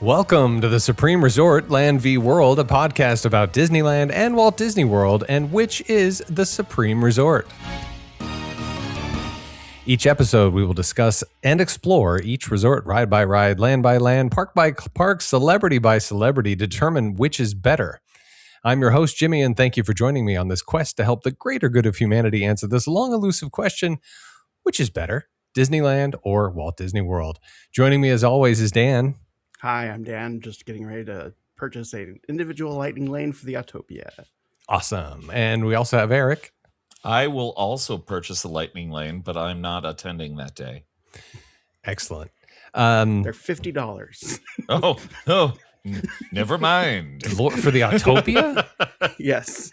Welcome to the Supreme Resort Land v. World, a podcast about Disneyland and Walt Disney World, and which is the Supreme Resort. Each episode, we will discuss and explore each resort ride by ride, land by land, park by park, celebrity by celebrity, determine which is better. I'm your host, Jimmy, and thank you for joining me on this quest to help the greater good of humanity answer this long, elusive question, which is better, Disneyland or Walt Disney World? Joining me, as always, is Dan. Hi, I'm Dan, just getting ready to purchase an individual lightning lane for the Autopia. Awesome. And we also have Eric. I will also purchase a lightning lane, but I'm not attending that day. Excellent. They're $50. Oh, never mind. For the Autopia? Yes.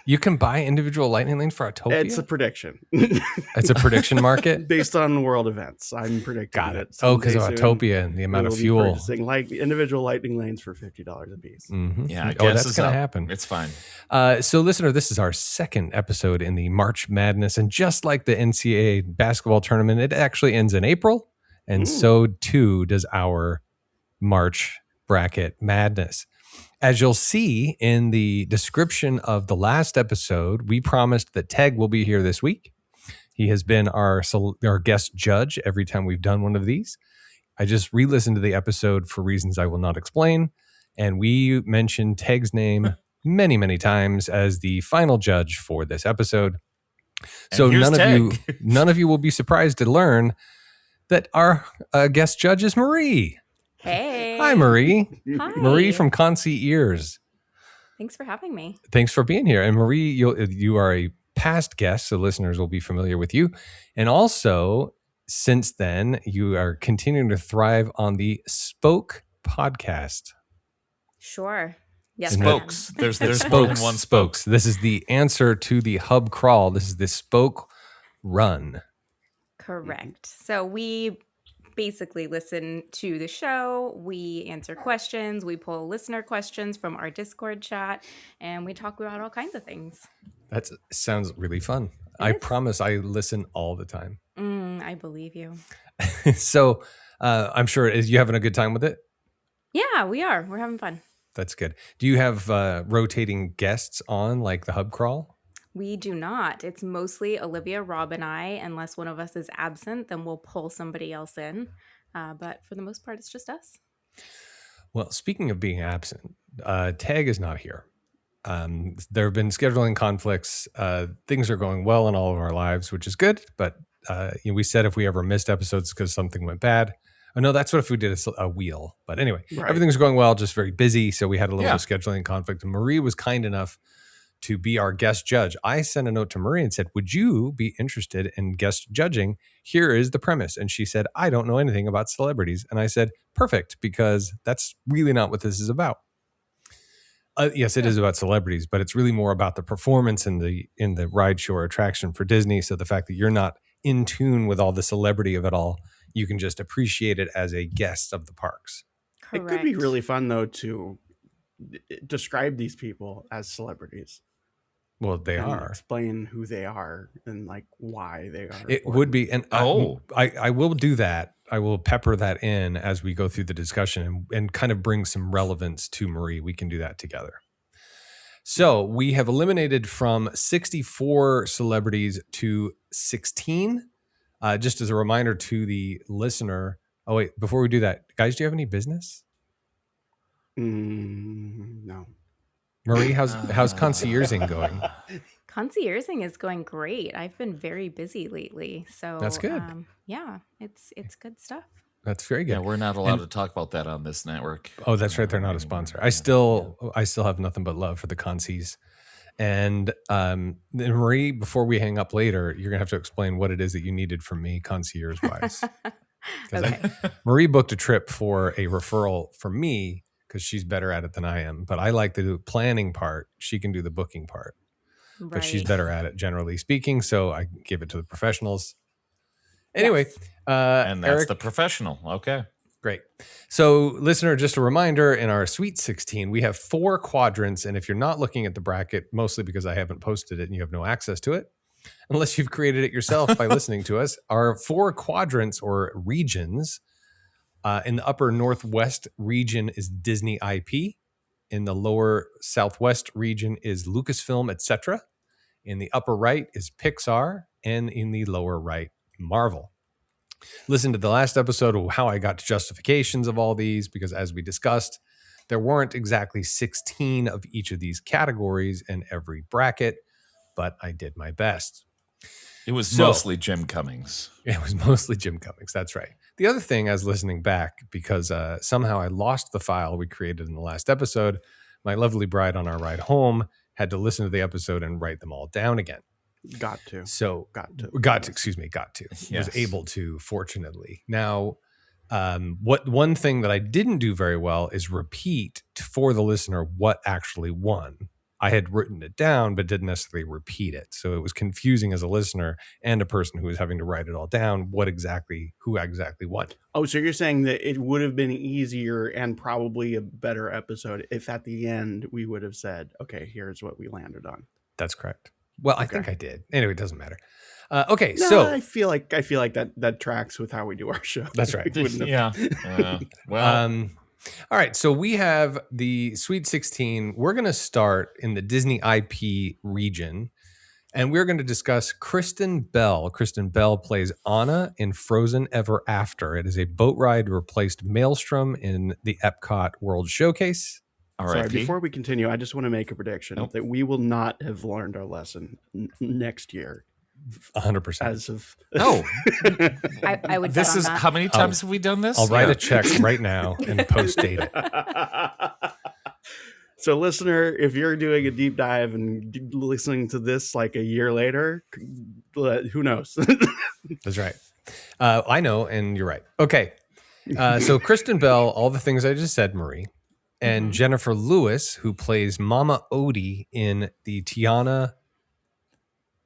You can buy individual lightning lanes for Autopia? It's a prediction. It's a prediction market? Based on world events. I'm predicting Got it. Oh, because of Autopia and the amount of fuel. Purchasing individual lightning lanes for $50 a piece. Mm-hmm. Yeah, I guess that's going to happen. It's fine. So, listener, this is our second episode in the March Madness. And just like the NCAA basketball tournament, it actually ends in April. And so, too, does our March bracket madness. As you'll see in the description of the last episode, we promised that Teg will be here this week. He has been our guest judge every time we've done one of these. I just re-listened to the episode for reasons I will not explain, and we mentioned Teg's name many, many times as the final judge for this episode. So none of you will be surprised to learn that our guest judge is Marie. Hey. Hi, Marie. Hi. Marie from Concierge. Thanks for having me. Thanks for being here. And Marie, you are a past guest, so listeners will be familiar with you. And also, since then, you are continuing to thrive on the Spoke podcast. Sure. Yes, Spokes. There's Spokes. more than one Spokes. This is the answer to the hub crawl. This is the Spoke run. Correct. So we basically listen to the show, we answer questions, we pull listener questions from our Discord chat, and we talk about all kinds of things. That sounds really fun. I promise I listen all the time. I believe you. So I'm sure you having a good time with it? Yeah, we are. We're having fun. That's good. Do you have rotating guests on like the hub crawl? We do not. It's mostly Olivia, Rob, and I. Unless one of us is absent, then we'll pull somebody else in. But for the most part, it's just us. Well, speaking of being absent, Tag is not here. There have been scheduling conflicts. Things are going well in all of our lives, which is good. But we said if we ever missed episodes because something went bad. Oh, no, that's what if we did a wheel. But anyway, Everything's going well, just very busy. So we had a little bit of scheduling conflict. And Marie was kind enough to be our guest judge. I sent a note to Marie and said, would you be interested in guest judging? Here is the premise. And she said, I don't know anything about celebrities. And I said, perfect, because that's really not what this is about. Yes, it is about celebrities, but it's really more about the performance in the ride shore attraction for Disney. So the fact that you're not in tune with all the celebrity of it all, you can just appreciate it as a guest of the parks. Correct. It could be really fun, though, to describe these people as celebrities. Well, they are. Explain who they are and like why they are. It would be. And I will do that. I will pepper that in as we go through the discussion and kind of bring some relevance to Marie. We can do that together. So we have eliminated from 64 celebrities to 16. Just as a reminder to the listener. Oh, wait, before we do that, guys, do you have any business? No. Marie, how's concierging going? Concierging is going great. I've been very busy lately. So that's good. Yeah, it's good stuff. That's very good. Yeah, we're not allowed to talk about that on this network. Oh, that's right. They're not a sponsor. I still have nothing but love for the concies. And Marie, before we hang up later, you're gonna have to explain what it is that you needed from me, concierge wise. Okay. Marie booked a trip for a referral for me because she's better at it than I am. But I like the planning part. She can do the booking part. Right. But she's better at it, generally speaking. So I give it to the professionals. Anyway. Yes. And that's Eric, the professional. Okay. Great. So, listener, just a reminder, in our Sweet 16, we have 4 quadrants. And if you're not looking at the bracket, mostly because I haven't posted it and you have no access to it, unless you've created it yourself by listening to us, our 4 quadrants or regions In the upper northwest region is Disney IP. In the lower southwest region is Lucasfilm, etc. In the upper right is Pixar, and in the lower right, Marvel. Listen to the last episode of how I got to justifications of all these, because as we discussed, there weren't exactly 16 of each of these categories in every bracket, but I did my best. It was So- mostly Jim Cummings. It was mostly Jim Cummings. That's right. The other thing, I was listening back because somehow I lost the file we created in the last episode. My lovely bride on our ride home had to listen to the episode and write them all down again. Got to. So Got to. got to. Yes. Was able to, fortunately. Now, one thing that I didn't do very well is repeat for the listener what actually won. I had written it down, but didn't necessarily repeat it. So it was confusing as a listener and a person who was having to write it all down, who exactly won. Oh, so you're saying that it would have been easier and probably a better episode if at the end we would have said, okay, here's what we landed on. That's correct. Well, I Okay. think I did. Anyway, it doesn't matter. Okay, No, so I feel like that tracks with how we do our show. That's right. We wouldn't have- Yeah. Well, all right, so we have the Sweet 16. We're going to start in the Disney IP region, and we're going to discuss Kristen Bell. Kristen Bell plays Anna in Frozen Ever After. It is a boat ride replaced Maelstrom in the Epcot World Showcase. Sorry, R.I.P. before we continue, I just want to make a prediction Nope. that we will not have learned our lesson next year 100%. as of No, I would this bet on is that. how many times have we done this? I'll write Yeah. a check right now and post date it. So, listener, if you're doing a deep dive and listening to this like a year later, who knows? That's right. I know, and you're right. Okay. So Kristen Bell, all the things I just said, Marie, and Mhm. Jennifer Lewis, who plays Mama Odie in the Tiana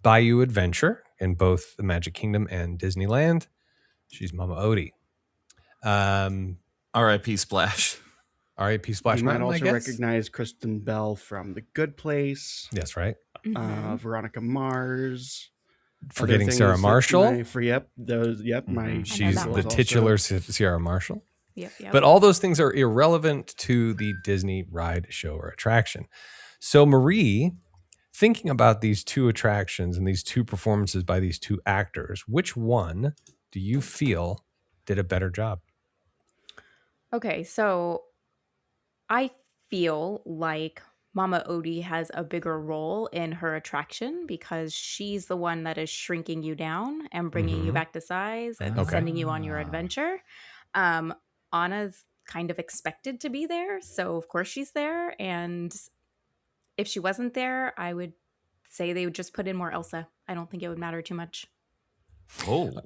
Bayou Adventure in both the Magic Kingdom and Disneyland. She's Mama Odie. R.I.P. Splash. R.A.P. Splash You might Mountain, I also guess. recognize Kristen Bell from The Good Place, That's right. Mhm. Veronica Mars. Forgetting Other Sarah things that Marshall. my Mhm. She's that the one. titular Sierra Marshall. Yep, yep. But all those things are irrelevant to the Disney ride, show, or attraction. So, Marie, thinking about these two attractions and these two performances by these two actors, which one do you feel did a better job? Okay, so I feel like Mama Odie has a bigger role in her attraction because she's the one that is shrinking you down and bringing you Mhm. back to size and Okay. sending you on your Ah. adventure. Anna's kind of expected to be there, so of course she's there. And if she wasn't there, I would say they would just put in more Elsa. I don't think it would matter too much. Oh, wow.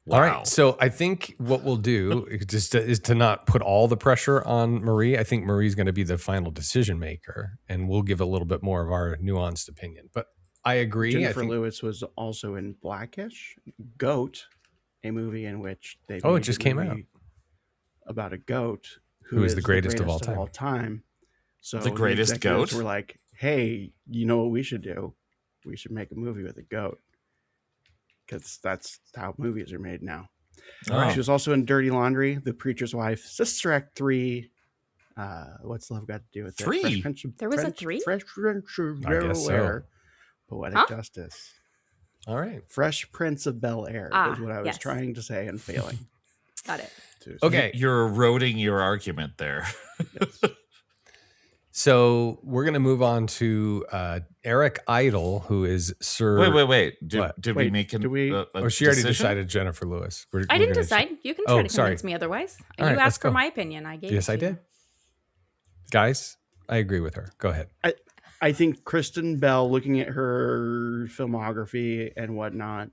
All right. So I think what we'll do is to not put all the pressure on Marie. I think Marie's going to be the final decision maker, and we'll give a little bit more of our nuanced opinion. But I agree. Jennifer I think, Lewis was also in Blackish, Goat, a movie in which they Oh, it made just a came movie out. about a goat Who is the greatest of all time. So The greatest executives goat? were like, "Hey, you know what we should do? We should make a movie with a goat." Because that's how movies are made now. Oh. She was also in Dirty Laundry, The Preacher's Wife, Sister Act 3. What's Love Got to Do with it? Three? Fresh Prince of- There was a French- 3? Fresh Prince of I guess so. Bel-Air. Poetic Huh? Justice. all right. Fresh Prince of Bel-Air Ah, is what I was yes. trying to say and failing. Got it. to. Okay. You're eroding your argument there. Yes. So we're going to move on to Eric Idle, who is Sir. Wait. What? Did we Wait, make do we- Oh, she already decision? decided Jennifer Lewis. I We're didn't gonna- decide. You can Oh, try to sorry. convince me otherwise. All You right, let's asked for go. my opinion. I gave Yes, it I to you. did. Guys, I agree with her. Go ahead. I think Kristen Bell, looking at her filmography and whatnot,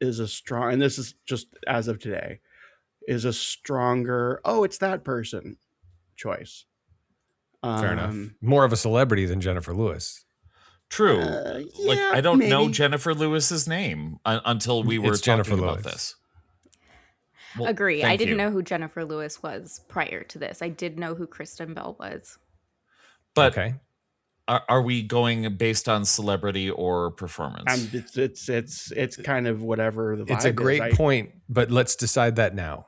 is a strong, and this is just as of today, is a stronger, oh, it's that person choice. Fair enough. More of a celebrity than Jennifer Lewis. True. Like yeah, I don't know maybe. Jennifer Lewis's name until we were It's Jennifer talking about Lewis. this. Well, Agree. I thank didn't you. know who Jennifer Lewis was prior to this. I did know who Kristen Bell was. But Okay. are we going based on celebrity or performance? And it's kind of whatever the vibe It's a is. great point, but let's decide that now.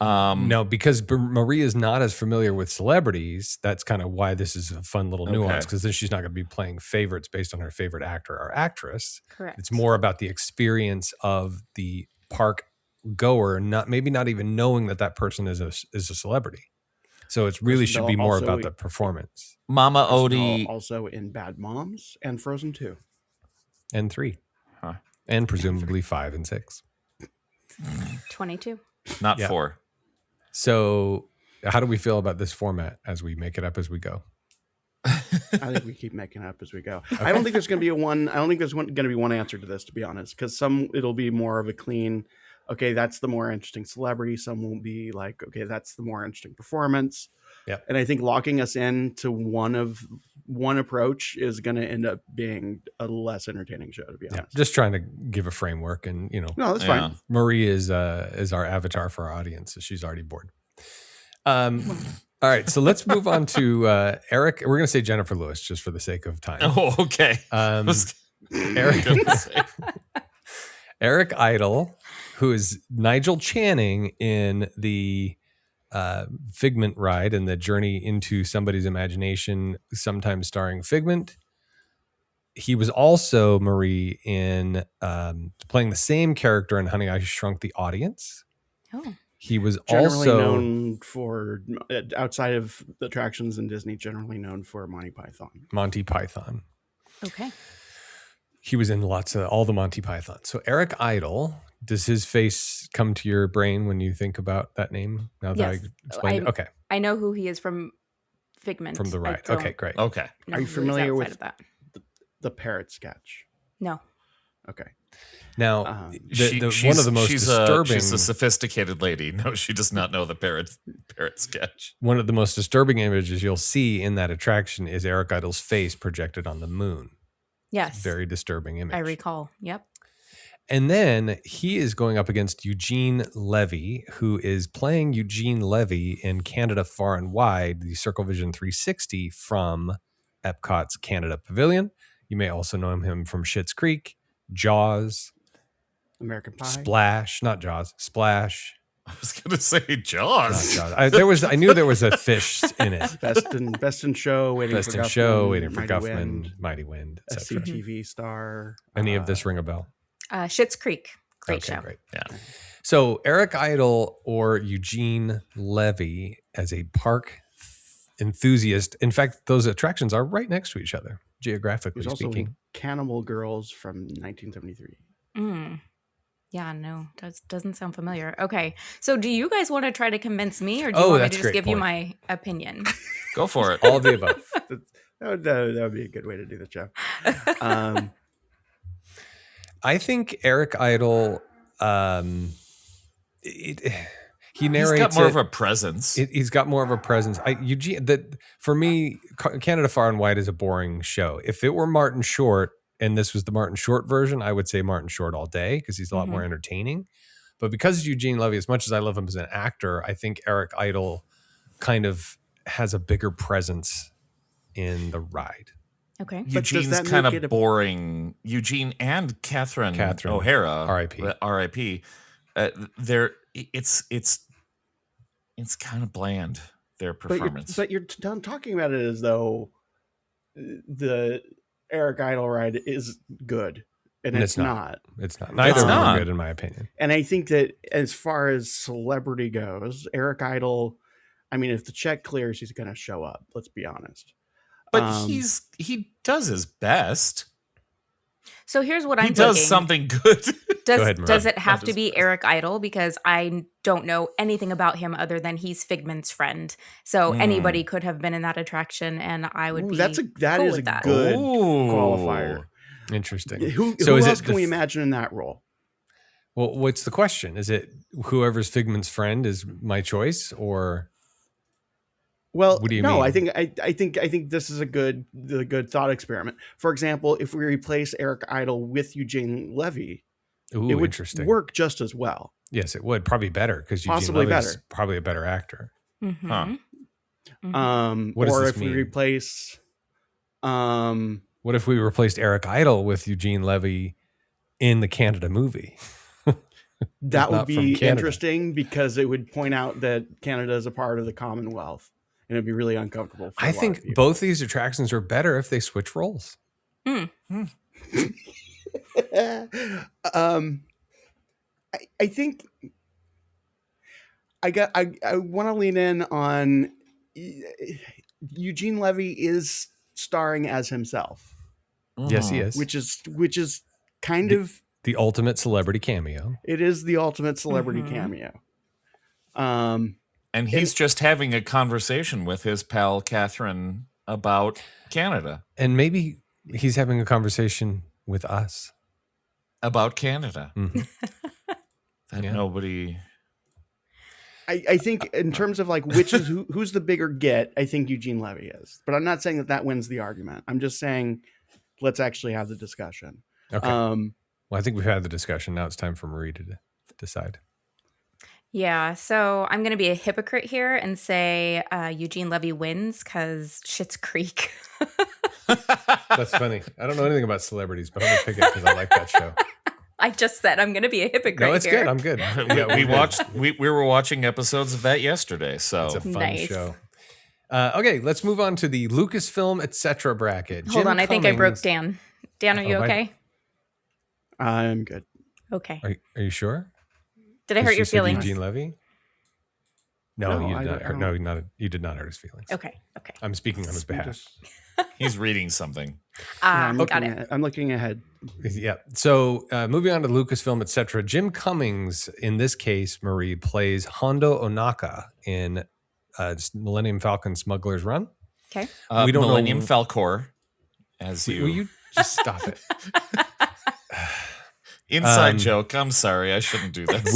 No, because Marie is not as familiar with celebrities. That's kind of why this is a fun little nuance, because then she's not going to be playing favorites based on her favorite actor or actress. Correct. It's more about the experience of the park goer, maybe not even knowing that person is a celebrity. So it really should be more about the performance. Mama Odie also in Bad Moms and Frozen 2 and 3, and presumably 5 and 6. 22, not 4. So how do we feel about this format as we make it up as we go? I think we keep making it up as we go. Okay. I don't think there's going to be one answer to this, to be honest, because it'll be more of a clean, okay, that's the more interesting celebrity. Some will be like, okay, that's the more interesting performance. Yep. And I think locking us into one approach is going to end up being a less entertaining show, to be honest. Just trying to give a framework, and no, that's fine. Marie is our avatar for our audience, so she's already bored. All right, so let's move on to Eric. We're going to say Jennifer Lewis just for the sake of time. Oh, okay. Eric Idle, who is Nigel Channing in the Figment ride and the journey into somebody's imagination, sometimes starring Figment. He was also Marie in playing the same character in Honey, I Shrunk the Audience. Oh. He was generally also known for, outside of the attractions in Disney, generally known for Monty Python. Okay. He was in all the Monty Python. So Eric Idle, does his face come to your brain when you think about that name? Now that Yes. I explained it? Okay. I know who he is from Figment. From the ride. Okay, great. Okay. Are you familiar with the parrot sketch? No. Okay. Now, one of the most disturbing... she's a sophisticated lady. No, she does not know the parrot sketch. One of the most disturbing images you'll see in that attraction is Eric Idle's face projected on the moon. Yes. Very disturbing image. I recall. Yep. And then he is going up against Eugene Levy, who is playing Eugene Levy in Canada Far and Wide, the Circle Vision 360 from Epcot's Canada Pavilion. You may also know him from Schitt's Creek, Jaws, American Pie, Splash, not Jaws, Splash. I was going to say Jaws. Not Jaws. I knew there was a fish in it. Best in Show, Waiting for Guffman, Mighty Wind, etc. SCTV Star. Any of this ring a bell? Schitt's Creek. Great show. Great. Yeah. So Eric Idle or Eugene Levy as a park enthusiast. In fact, those attractions are right next to each other, geographically speaking. Also Cannibal Girls from 1973. Yeah, no, doesn't sound familiar. Okay, so do you guys want to try to convince me, or do you want me to just give you my opinion? Go for it. All of the above. That would be a good way to do the show. I think Eric Idle, he narrates. He's got more of a presence. He's got more of a presence. For me, Canada Far and Wide is a boring show. If it were Martin Short and this was the Martin Short version, I would say Martin Short all day because he's a lot more entertaining. But because Eugene Levy, as much as I love him as an actor, I think Eric Idle kind of has a bigger presence in the ride. Okay. Eugene's kind of boring. Eugene and Catherine O'Hara, R.I.P. It's kind of bland, their performance. But you're talking about it as though the Eric Idle ride is good, and it's not. It's not. Neither are good, in my opinion. And I think that as far as celebrity goes, Eric Idle, I mean, if the check clears, he's going to show up. Let's be honest. But he does his best. So here's what I'm thinking. He does something good. Does it have to be Eric Idle? Because I don't know anything about him other than he's Figment's friend. So anybody could have been in that attraction, and I would be that cool is with that. A good qualifier. Interesting. Who else can we imagine in that role? Well, what's the question? Is it whoever's Figment's friend is my choice, or? Well, what do you mean? I think this is a good thought experiment. For example, if we replace Eric Idle with Eugene Levy, it would work just as well. Yes, it would. Probably better because Eugene Levy is probably a better actor. Mm-hmm. Huh. What does this mean? What if we replaced Eric Idle with Eugene Levy in the Canada movie? That would be interesting because it would point out that Canada is a part of the Commonwealth, and it'd be really uncomfortable. I think both these attractions are better if they switch roles. I think I want to lean in on Eugene Levy is starring as himself. Yes, he is. Which is kind of the ultimate celebrity cameo. It is the ultimate celebrity cameo. And he's just having a conversation with his pal Catherine about Canada. And maybe he's having a conversation with us about Canada. That nobody. I think in terms of like which is who's the bigger get, I think Eugene Levy is. But I'm not saying that wins the argument. I'm just saying let's actually have the discussion. Okay. Well, I think we've had the discussion. Now it's time for Marie to decide. Yeah, so I'm going to be a hypocrite here and say Eugene Levy wins because Schitt's Creek. That's funny. I don't know anything about celebrities, but I'm going to pick it because I like that show. I just said I'm going to be a hypocrite. No, it's here. good. I'm good. We were watching episodes of that yesterday, so it's a fun show. Okay, let's move on to the Lucasfilm etc. bracket. Hold on, I think I broke Dan. Dan, are you okay? I'm good. Okay. Are you sure? Did I hurt your feelings? Eugene Levy? No, you did not hurt. No, you did not hurt his feelings. Okay. I'm speaking on his behalf. He's reading something. Got it. I'm looking ahead. Yeah. So moving on to Lucasfilm, etc. Jim Cummings, in this case, Marie, plays Hondo Ohnaka in Millennium Falcon Smuggler's Run. Okay. We don't Millennium Falcor, as you. Will you just stop it? Inside joke. I'm sorry. I shouldn't do that.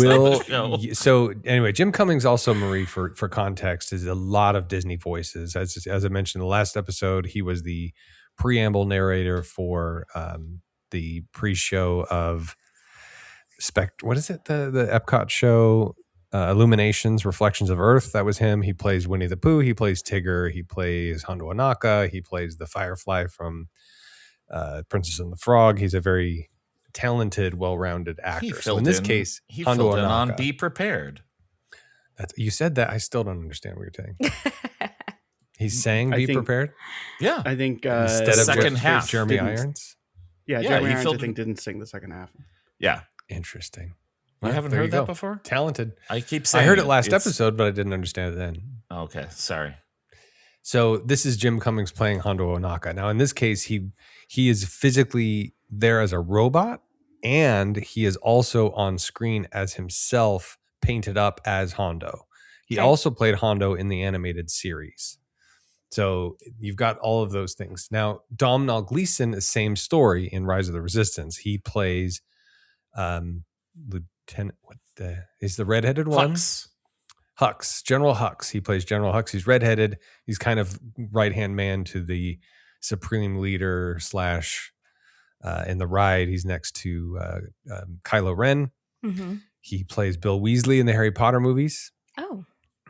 So anyway, Jim Cummings also, Marie, for context, is a lot of Disney voices. As I mentioned in the last episode, he was the preamble narrator for the pre-show of what is it? The Epcot show, Illuminations, Reflections of Earth. That was him. He plays Winnie the Pooh. He plays Tigger. He plays Hondo Ohnaka. He plays the Firefly from Princess and the Frog. He's a very talented, well-rounded actor. So in this case, he filled in on Be Prepared. You said that. I still don't understand what you're saying. He's saying Be Prepared? Yeah. I think instead of second half. Jeremy Irons? Jeremy Irons, I think, didn't sing the second half. Yeah. Interesting. You haven't heard that before? Talented. I keep saying I heard it last episode, but I didn't understand it then. Okay. Sorry. So this is Jim Cummings playing Hondo Ohnaka. Now, in this case, he is physically there as a robot, and he is also on screen as himself, painted up as Hondo. He also played Hondo in the animated series. So you've got all of those things. Now, Domhnall Gleeson is same story in Rise of the Resistance. He plays Lieutenant. Is the redheaded one? Hux, General Hux. He plays General Hux. He's redheaded. He's kind of right-hand man to the Supreme Leader / in the ride. He's next to Kylo Ren. Mm-hmm. He plays Bill Weasley in the Harry Potter movies. Oh.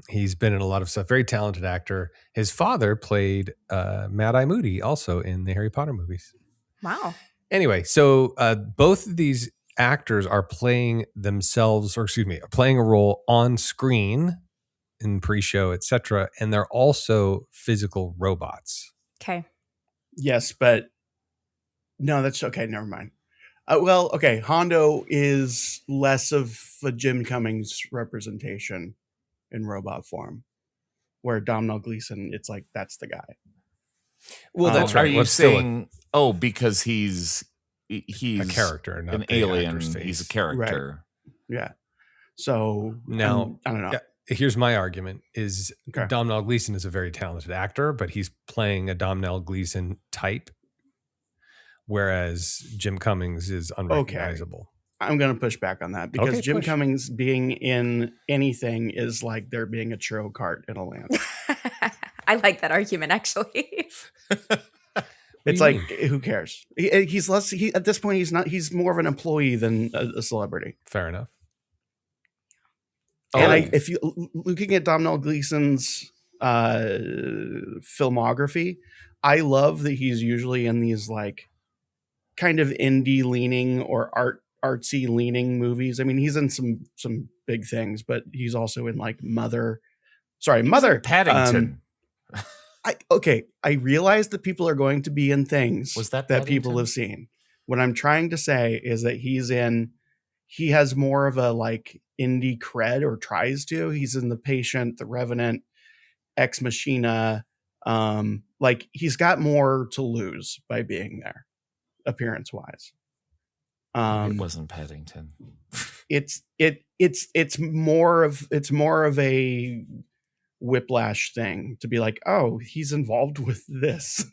He's been in a lot of stuff. Very talented actor. His father played Mad-Eye Moody also in the Harry Potter movies. Wow. Anyway, so both of these actors are playing themselves, playing a role on screen in pre-show, etc. And they're also physical robots. Okay. Yes, but no, that's okay. Never mind. Hondo is less of a Jim Cummings representation in robot form, where Domhnall Gleeson, it's like that's the guy. Well, that's right. Are you saying because he's a character, not an alien? He's a character. Right. Yeah. So now I don't know. Here's my argument: is Domhnall Gleeson is a very talented actor, but he's playing a Domhnall Gleeson type, whereas Jim Cummings is unrecognizable. I'm going to push back on that because Jim Cummings being in anything is like there being a churro cart in a lamp. I like that argument, actually. It's like, who cares? He's less. At this point, he's not. He's more of an employee than a celebrity. Fair enough. And if you looking at Domhnall Gleeson's filmography, I love that he's usually in these like kind of indie leaning or artsy leaning movies. I mean, he's in some big things, but he's also in like Mother. Sorry, Mother. Paddington. I realize that people are going to be in things Was that people have seen. What I'm trying to say is that he has more of a like indie cred, or tries to. He's in The Patient, The Revenant, Ex Machina. Like he's got more to lose by being there, appearance wise. It wasn't Paddington. It's more of a Whiplash thing to be like, oh, he's involved with this.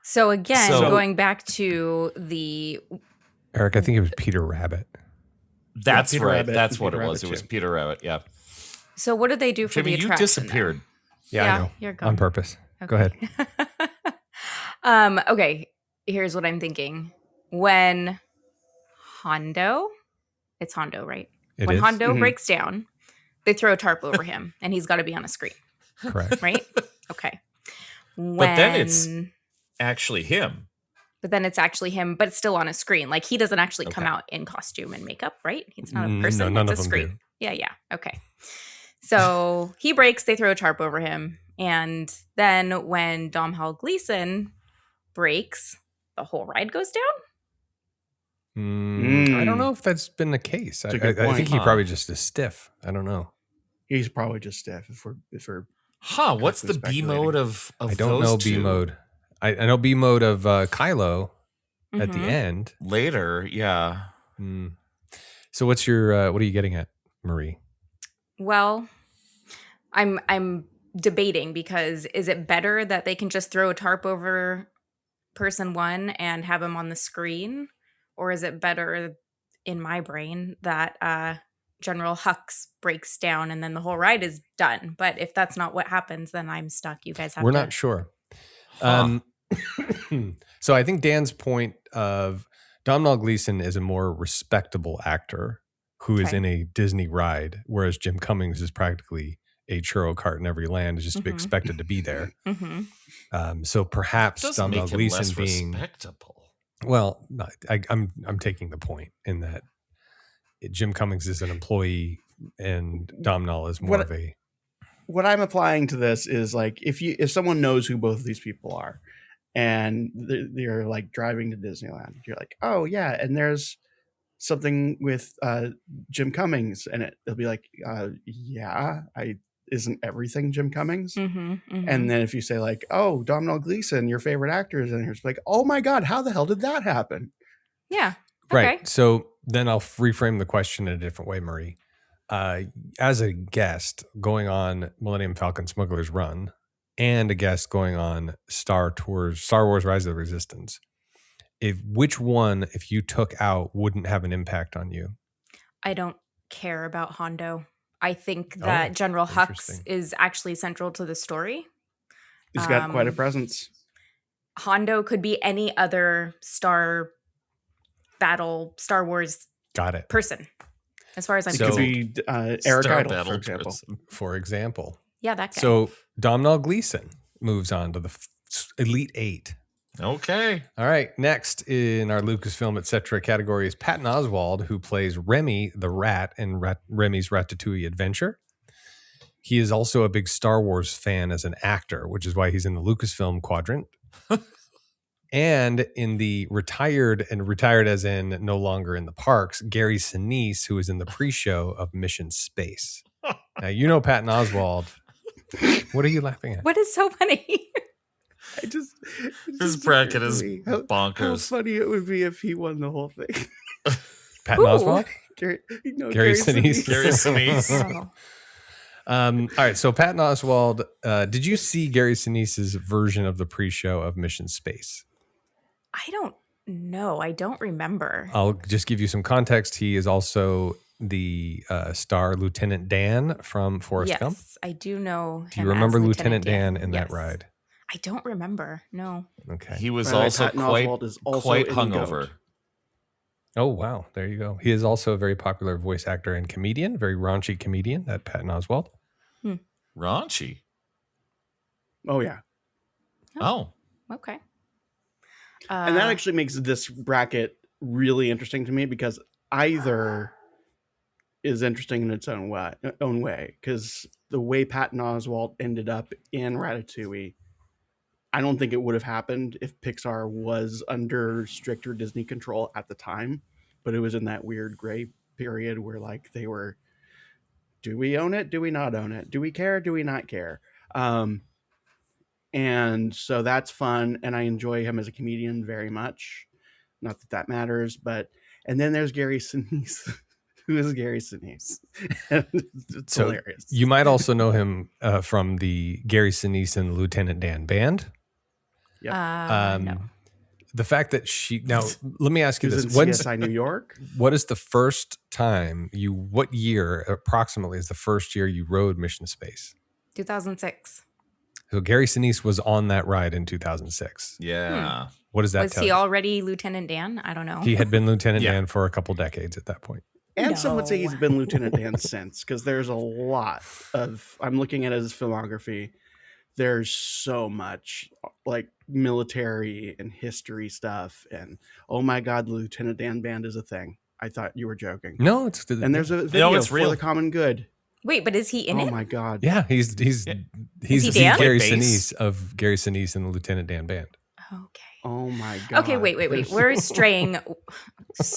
So again, going back to the Eric, I think it was Peter Rabbit. That's Peter right. Rabbit, that's what it was. It was Peter Rabbit. Yeah. So what did they do for Jimmy, the attraction? You disappeared. Yeah, I know. You're gone. On purpose. Okay. Go ahead. Okay. Here's what I'm thinking. When Hondo, it's Hondo, right? When Hondo breaks down, they throw a tarp over him, and he's got to be on a screen. Correct. Right? Okay. But then it's actually him. But it's still on a screen. Like, he doesn't actually come out in costume and makeup, right? He's not a person. No, none it's of a them screen. do. Yeah. Okay. So he breaks, they throw a tarp over him. And then when Domhnall Gleeson breaks, the whole ride goes down? I don't know if that's been the case. I think he probably just is stiff. I don't know. He's probably just stiff. If we're what's the B mode of I don't know B mode. I know B mode of Kylo at the end. Later, yeah. So what's your what are you getting at, Marie? Well, I'm debating, because is it better that they can just throw a tarp over person one and have him on the screen? Or is it better, in my brain, that General Hux breaks down and then the whole ride is done? But if that's not what happens, then I'm stuck. You guys have We're not sure. So I think Dan's point of Domhnall Gleeson is a more respectable actor who is in a Disney ride, whereas Jim Cummings is practically a churro cart in every land, is just expected to be there. So perhaps Domhnall Gleeson being respectable. Well, I'm taking the point in that Jim Cummings is an employee and Domhnall is more of a. What I'm applying to this is like if someone knows who both of these people are, and they're like driving to Disneyland, you're like, oh yeah, and there's something with Jim Cummings, and they'll be like, isn't everything Jim Cummings? And then if you say like, oh, Domhnall Gleeson, your favorite actor is in here, it's like, oh my God, how the hell did that happen? Yeah. Okay. Right. So then I'll reframe the question in a different way, Marie. As a guest going on Millennium Falcon Smuggler's Run and a guest going on Star Wars Rise of the Resistance, which one, if you took out, wouldn't have an impact on you? I don't care about Hondo. I think that General Hux is actually central to the story. He's got quite a presence. Hondo could be any other Star Wars person, as far as I'm concerned. It could be Eric Idle, for example. Yeah, that guy. So Domhnall Gleeson moves on to the Elite Eight. Okay. All right. Next in our Lucasfilm, etc. category is Patton Oswalt, who plays Remy the Rat in Remy's Ratatouille Adventure. He is also a big Star Wars fan as an actor, which is why he's in the Lucasfilm quadrant. And in the retired as in no longer in the parks, Gary Sinise, who is in the pre-show of Mission Space. Now, you know Patton Oswalt. What are you laughing at? What is so funny? This bracket is bonkers. How funny it would be if he won the whole thing. Patton Oswalt? Gary Sinise. Gary Sinise. All right, so Patton Oswalt, did you see Gary Sinise's version of the pre-show of Mission Space? I don't know. I don't remember. I'll just give you some context. He is also the star Lieutenant Dan from Forrest Gump. Yes, I do know. Do you remember Lieutenant Dan in that ride? I don't remember. No. Okay. He was also quite hungover. Oh, wow. There you go. He is also a very popular voice actor and comedian, very raunchy comedian, that Patton Oswalt. Raunchy? Oh, yeah. Oh. Okay. And that actually makes this bracket really interesting to me because either is interesting in its own way. Because the way Patton Oswalt ended up in Ratatouille, I don't think it would have happened if Pixar was under stricter Disney control at the time. But it was in that weird gray period where like they were, do we own it? Do we not own it? Do we care? Do we not care? And so that's fun. And I enjoy him as a comedian very much. Not that that matters, but, and then there's Gary Sinise. Who is Gary Sinise? It's so hilarious. You might also know him from the Gary Sinise and Lieutenant Dan band. Yep. No. The fact that now let me ask you this. CSI New York? What is the first time what year approximately is the first year you rode Mission to Space? 2006. So Gary Sinise was on that ride in 2006. Yeah. What does that Was tell he you? already Lieutenant Dan? I don't know. He had been Lieutenant Dan for a couple decades at that point. And some would say he's been Lieutenant Dan since, because there's a lot of, I'm looking at his filmography. There's so much like military and history stuff. And oh my God, the Lieutenant Dan band is a thing. I thought you were joking. No, it's and there's a video it's real. for the common good. Wait, but is he in it? Oh my God. Yeah, he's he the Gary Bass? Sinise of Gary Sinise and the Lieutenant Dan band. Okay. Oh my God. Okay, wait. We're straying.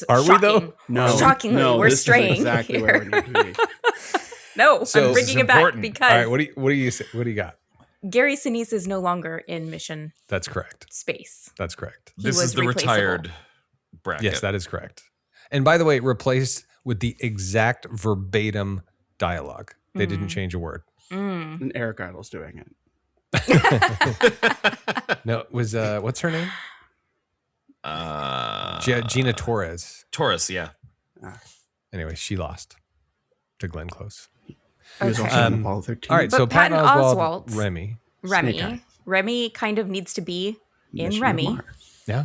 Are we though? No. Shockingly, no, we're this straying is exactly here. where we need to be. No, So I'm bringing it back important. because All right, what do you say? What do you got? Gary Sinise is no longer in Mission That's correct. Space. That's correct. He This was is the replaceable. retired bracket. Yes, that is correct. And by the way, replaced with the exact verbatim dialogue. They didn't change a word. And Eric Idle's doing it. No, it was what's her name? Gina Torres. Taurus, yeah. Anyway, she lost to Glenn Close. He was Okay. also in Apollo 13. All right, But so Patton Oswalt- Remy. Snake Eyes. Remy kind of needs to be in Mission Remy. to Mars. Yeah.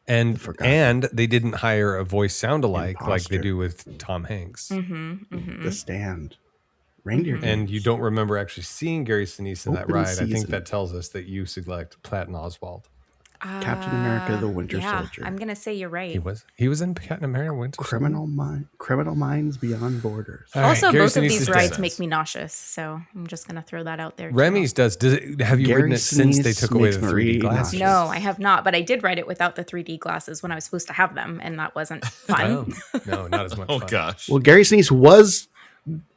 And Forgotten. they didn't hire a voice sound alike like they Imposter. do with Tom Hanks. The Stand. Reindeer. And you don't remember actually seeing Gary Sinise in that Open ride. I think season. that tells us that you select Patton Oswalt. Captain America, the Winter Soldier. I'm gonna say you're right. He was in Captain America Winter Soldier. Criminal Minds Beyond Borders. All right, Also, Gary both of Sinise these is rides dead. make me nauseous, so I'm just gonna throw that out there. too. Remy's does have you Gary ridden it since they Sinise took away makes the me 3D really glasses? No, I have not, but I did ride it without the 3D glasses when I was supposed to have them, and that wasn't fun. No, not as much Oh fun. gosh. Well, Gary Sinise was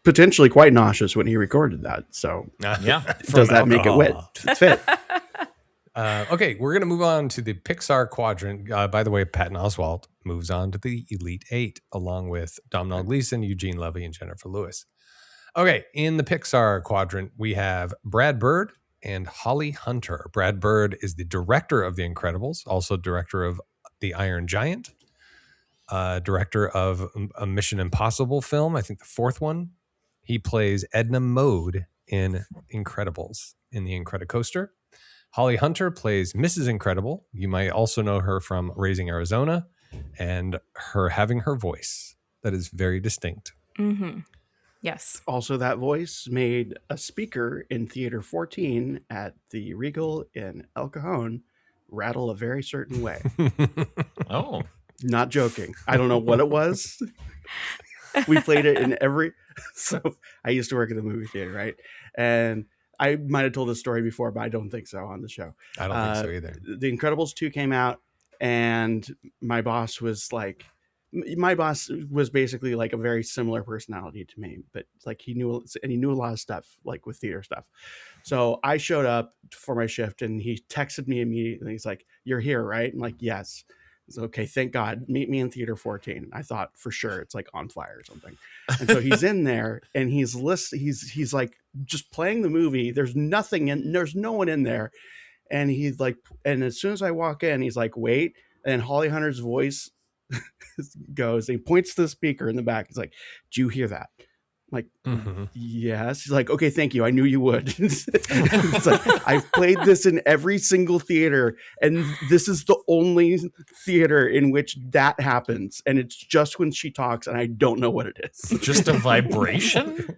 potentially quite nauseous when he recorded that. So Yeah. does that make it fit? Okay, we're going to move on to the Pixar quadrant. By the way, Patton Oswalt moves on to the Elite Eight, along with Domhnall Gleeson, Eugene Levy, and Jennifer Lewis. Okay, in the Pixar quadrant, we have Brad Bird and Holly Hunter. Brad Bird is the director of The Incredibles, also director of The Iron Giant, director of a Mission Impossible film, I think the fourth one. He plays Edna Mode in Incredibles, in The Incredicoaster. Holly Hunter plays Mrs. Incredible. You might also know her from Raising Arizona and her having her voice that is very distinct. Mm-hmm. Yes. Also, that voice made a speaker in Theater 14 at the Regal in El Cajon rattle a very certain way. Oh. Not joking. I don't know what it was. We played it in every... So I used to work at the movie theater, right? And I might have told this story before, but I don't think so on the show. I don't think so either. The Incredibles 2 came out, and my boss was basically like a very similar personality to me, but like he knew a lot of stuff, like with theater stuff. So I showed up for my shift, and he texted me immediately. He's like, "You're here, right?" I'm like, "Yes." He's like, "Okay, thank God. Meet me in Theater 14." I thought for sure it's like on fire or something. And so he's in there, and he's like just playing the movie. There's no one in there. And he's like, and as soon as I walk in, he's like, "Wait." And Holly Hunter's voice goes, and he points to the speaker in the back. He's like, "Do you hear that?" I'm like, yes. He's like, "Okay, thank you. I knew you would." It's like, I've played this in every single theater, and this is the only theater in which that happens. And it's just when she talks, and I don't know what it is. Just a vibration?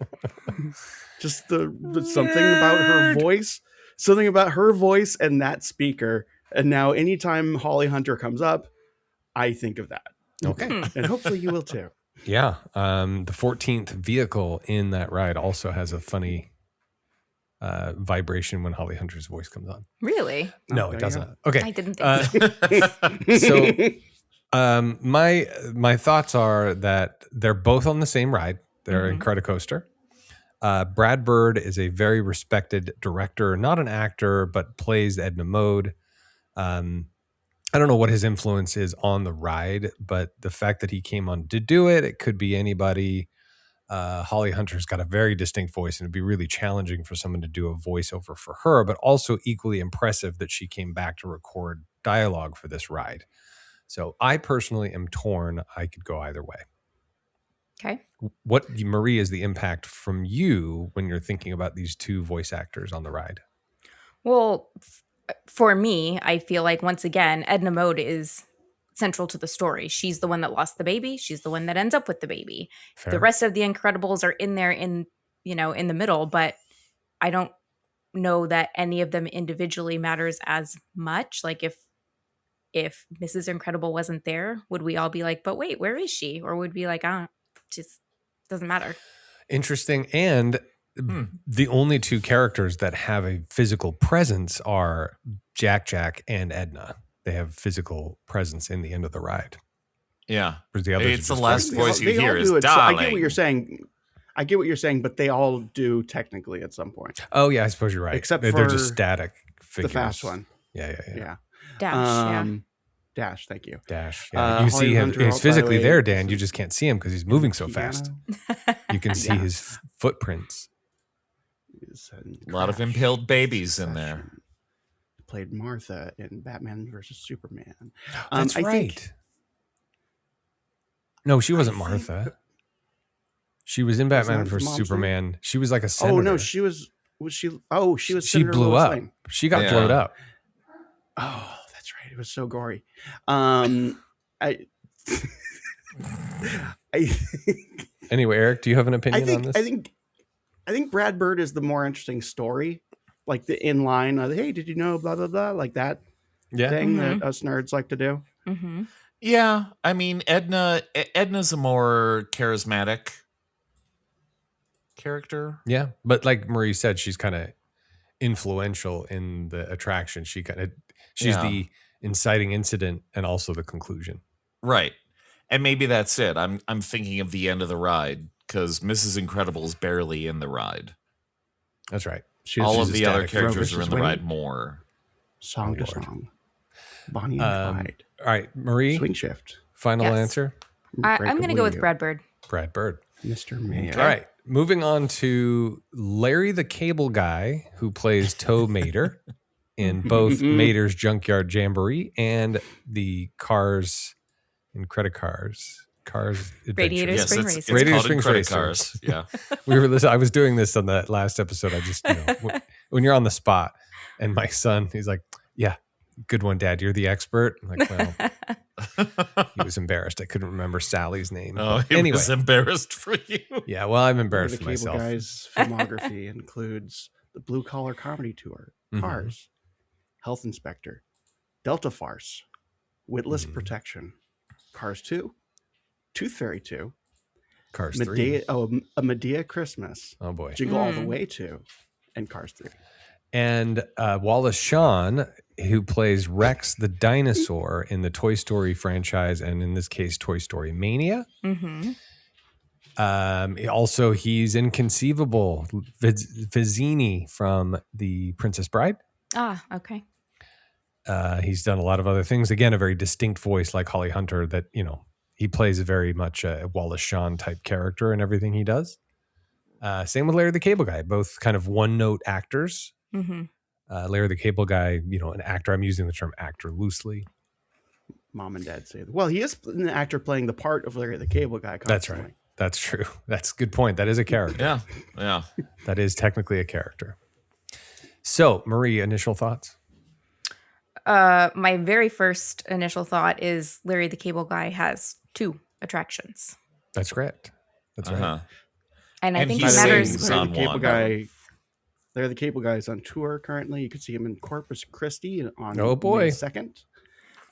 Just the something about her voice. Something about her voice and that speaker. And now anytime Holly Hunter comes up, I think of that. Okay. And hopefully you will too. Yeah. The 14th vehicle in that ride also has a funny vibration when Holly Hunter's voice comes on. Really? No, it doesn't. Okay. I didn't think so. My thoughts are that they're both on the same ride. They're in Credicoaster. Brad Bird is a very respected director, not an actor, but plays Edna Mode. I don't know what his influence is on the ride, but the fact that he came on to do it, it could be anybody. Holly Hunter's got a very distinct voice, and it'd be really challenging for someone to do a voiceover for her, but also equally impressive that she came back to record dialogue for this ride. So I personally am torn. I could go either way. Okay. What, Marie, is the impact from you when you're thinking about these two voice actors on the ride? Well, for me, I feel like, once again, Edna Mode is central to the story. She's the one that lost the baby. She's the one that ends up with the baby. Fair. The rest of the Incredibles are in there in the middle, but I don't know that any of them individually matters as much. Like if Mrs. Incredible wasn't there, would we all be like, but wait, where is she? Or would we like, just doesn't matter. Interesting. And the only two characters that have a physical presence are Jack and Edna. They have physical presence in the end of the ride. Yeah. The others it's the last voice you hear is darling. I get what you're saying, but they all do technically at some point. Oh, yeah, I suppose you're right. Except they're for just static figures. The fast one. Yeah. Dash, Dash, thank you. Dash. Yeah. You see him. He's physically there, Dan. You just can't see him because he's moving so fast. You can see his footprints. A lot of impaled babies in there. Played Martha in Batman versus Superman. That's right. No, she wasn't Martha. She was in Batman versus Superman. She was like a senator. Oh no, she was. She was. She blew up. She got blowed up. Oh, that's right. It was so gory. I Anyway, Eric, do you have an opinion on this? I think Brad Bird is the more interesting story. Like the inline of, hey, did you know, blah, blah, blah, like that thing that us nerds like to do. Mm-hmm. Yeah. I mean, Edna's a more charismatic character. Yeah. But like Marie said, she's kind of influential in the attraction. She's the inciting incident and also the conclusion. Right. And maybe that's it. I'm thinking of the end of the ride because Mrs. Incredible is barely in the ride. That's right. All of the other characters are in the ride more. Song to song. Bonnie and Clyde. All right, Marie. Swing shift. Final answer? I'm going to go with Brad Bird. Brad Bird. Mr. Mayor. All right. Moving on to Larry the Cable Guy, who plays Toe Mater in both Mater's Junkyard Jamboree and the Cars and Credit Cars. Cars Radiator Adventures. Spring Racers. Radiator Springs Credit Racers. Cars. Yeah. I was doing this on that last episode. I just, when you're on the spot and my son, he's like, yeah, good one, Dad. You're the expert. I'm like, well, he was embarrassed. I couldn't remember Sally's name. Oh, he was embarrassed for you. Yeah, well, I'm embarrassed for myself. The Cable Guy's filmography includes the Blue Collar Comedy Tour, Cars, Health Inspector, Delta Farce, Witless Protection, Cars 2, Tooth Fairy 2, Cars 3. A Medea Christmas. Oh, boy. Jingle All the Way 2, and Cars 3. And Wallace Shawn, who plays Rex the dinosaur in the Toy Story franchise, and in this case, Toy Story Mania. Also, he's Inconceivable Vizzini from The Princess Bride. Ah, okay. He's done a lot of other things. Again, a very distinct voice like Holly Hunter that, he plays a very much a Wallace Shawn type character in everything he does. Same with Larry the Cable Guy, both kind of one-note actors. Larry the Cable Guy, an actor. I'm using the term actor loosely. Mom and Dad say that. Well, he is an actor playing the part of Larry the Cable Guy constantly. That's right. That's true. That's a good point. That is a character. Yeah. That is technically a character. So, Marie, initial thoughts? My very first initial thought is Larry the Cable Guy has 2 attractions. That's correct. That's right. And I think he it matters. Larry the Cable Guy is on tour currently. You can see him in Corpus Christi on May 2nd.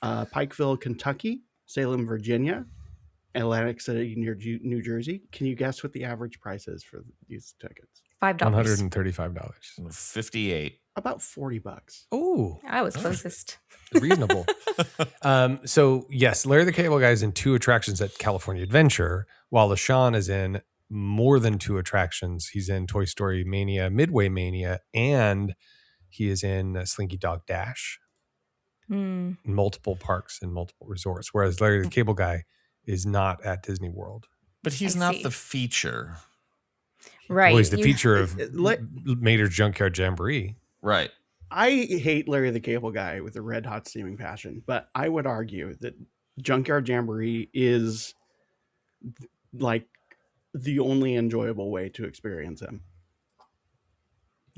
Pikeville, Kentucky, Salem, Virginia, Atlantic City, New Jersey. Can you guess what the average price is for these tickets? $5. $135. 58. About $40. Oh, I was closest. reasonable. So yes, Larry the Cable Guy is in 2 attractions at California Adventure, while LaShawn is in more than 2 attractions. He's in Toy Story Mania, Midway Mania, and he is in Slinky Dog Dash. Multiple parks and multiple resorts, whereas Larry the Cable Guy is not at Disney World. But he's I not see. the feature. Right. Well, he's the you- feature of Let- Mater's Junkyard Jamboree. Right. I hate Larry the Cable Guy with a red hot steaming passion, but I would argue that Junkyard Jamboree is like the only enjoyable way to experience him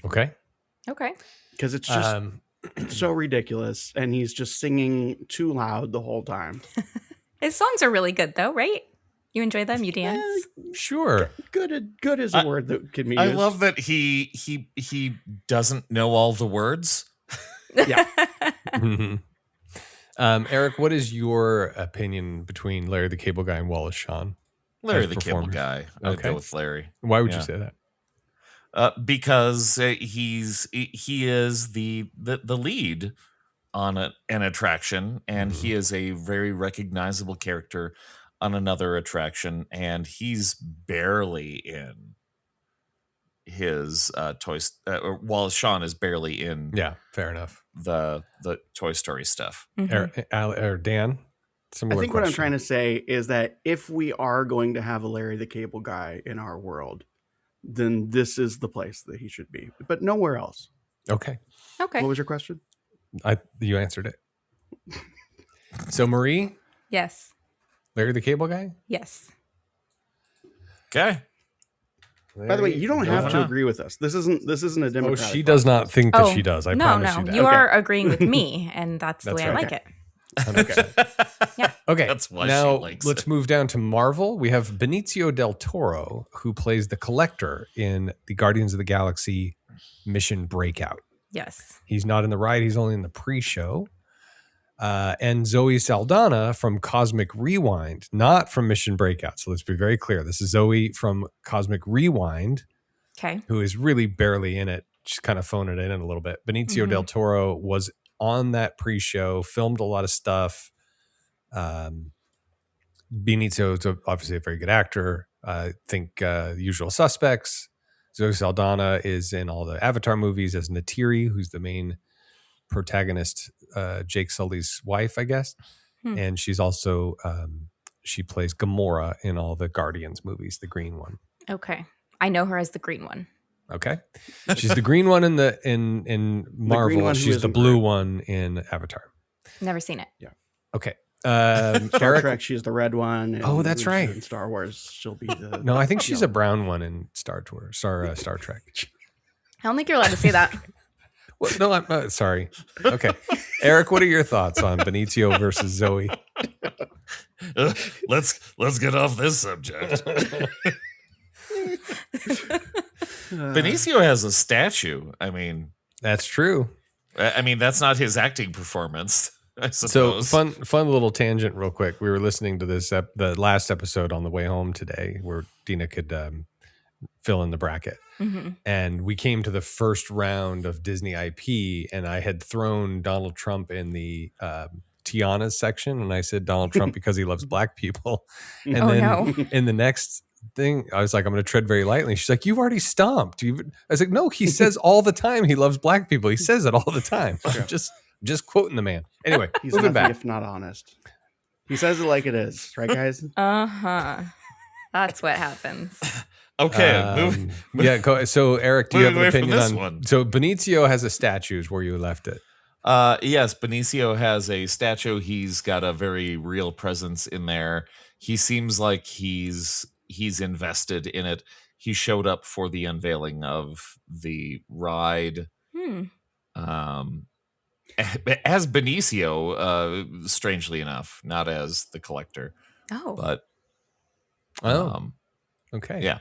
Okay. Okay. because it's just so ridiculous, and he's just singing too loud the whole time. His songs are really good, though, right? You enjoy them? You dance? Sure. Good is a word that can be I used. love that he doesn't know all the words. Yeah. Mhm. Eric, what is your opinion between Larry the Cable Guy and Wallace Shawn? Larry As the Cable performers. Guy. I'd Okay. go with Larry. Why would Yeah. you say that? Because he is the lead on an attraction, and he is a very recognizable character on another attraction, and he's barely in his toys. Wallace Shawn is barely in Yeah, fair enough. the Toy Story stuff. Or Dan, I similar think what I'm question. trying to say is that if we are going to have a Larry the Cable Guy in our world, then this is the place that he should be, but nowhere else. Okay, Okay. What was your question? you answered it. So Marie, Yes. Larry the Cable Guy. Yes. Okay. By the way, you don't have to agree with us. This isn't a Oh, democratic. she does not process. think that she does. I no, promise no. you that. You Okay. are agreeing with me, and that's the That's way I right. like it. 100%. Okay, That's why she now likes let's it. move down to Marvel. We have Benicio del Toro, who plays the Collector in the Guardians of the Galaxy Mission Breakout. Yes. He's not in the ride; he's only in the pre-show. And Zoe Saldana from Cosmic Rewind, not from Mission Breakout. So let's be very clear: this is Zoe from Cosmic Rewind, Okay. who is really barely in it. She's kind of phoning it in a little bit. Benicio del Toro was on that pre-show, filmed a lot of stuff. Benicio is obviously a very good actor. I think Usual Suspects. Zoe Saldana is in all the Avatar movies as Neytiri, who's the main protagonist, Jake Sully's wife, I guess. And she's also she plays Gamora in all the Guardians movies, the green one. Okay. I know her as the green one. Okay, she's the green one in Marvel. one who She's the isn't blue Groot. one in Avatar. Never seen it. Okay, Star Eric. Trek, she's the red one. And Oh, that's right. In Star Wars, she'll be the. No, I think she's a yellow. brown one in Star Trek. I don't think you're allowed to say that. Well, no, I'm sorry. Okay, Eric, what are your thoughts on Benicio versus Zoe? Let's get off this subject. Benicio has a statue. I mean, That's true. that's not his acting performance. I So suppose. fun little tangent, real quick. We were listening to this the last episode on the way home today, where Dina could fill in the bracket, and we came to the first round of Disney IP, and I had thrown Donald Trump in the Tiana's section, and I said Donald Trump because he loves black people, and Oh, then no. in the next thing, I was like, I'm going to tread very lightly. She's like, you've already stomped. I was like, no, he says all the time he loves black people. He says it all the time. I'm just quoting the man. Anyway, He's moving nothing back. if not honest. He says it like it is, right, guys? That's what happens. Okay, move. So Eric, do you have Moving an away from opinion this on? one. So Benicio has a statue, is where you left it. Yes, Benicio has a statue. He's got a very real presence in there. He seems like he's invested in it. He showed up for the unveiling of the ride. As Benicio, strangely enough, not as the Collector. Oh. But Okay. yeah.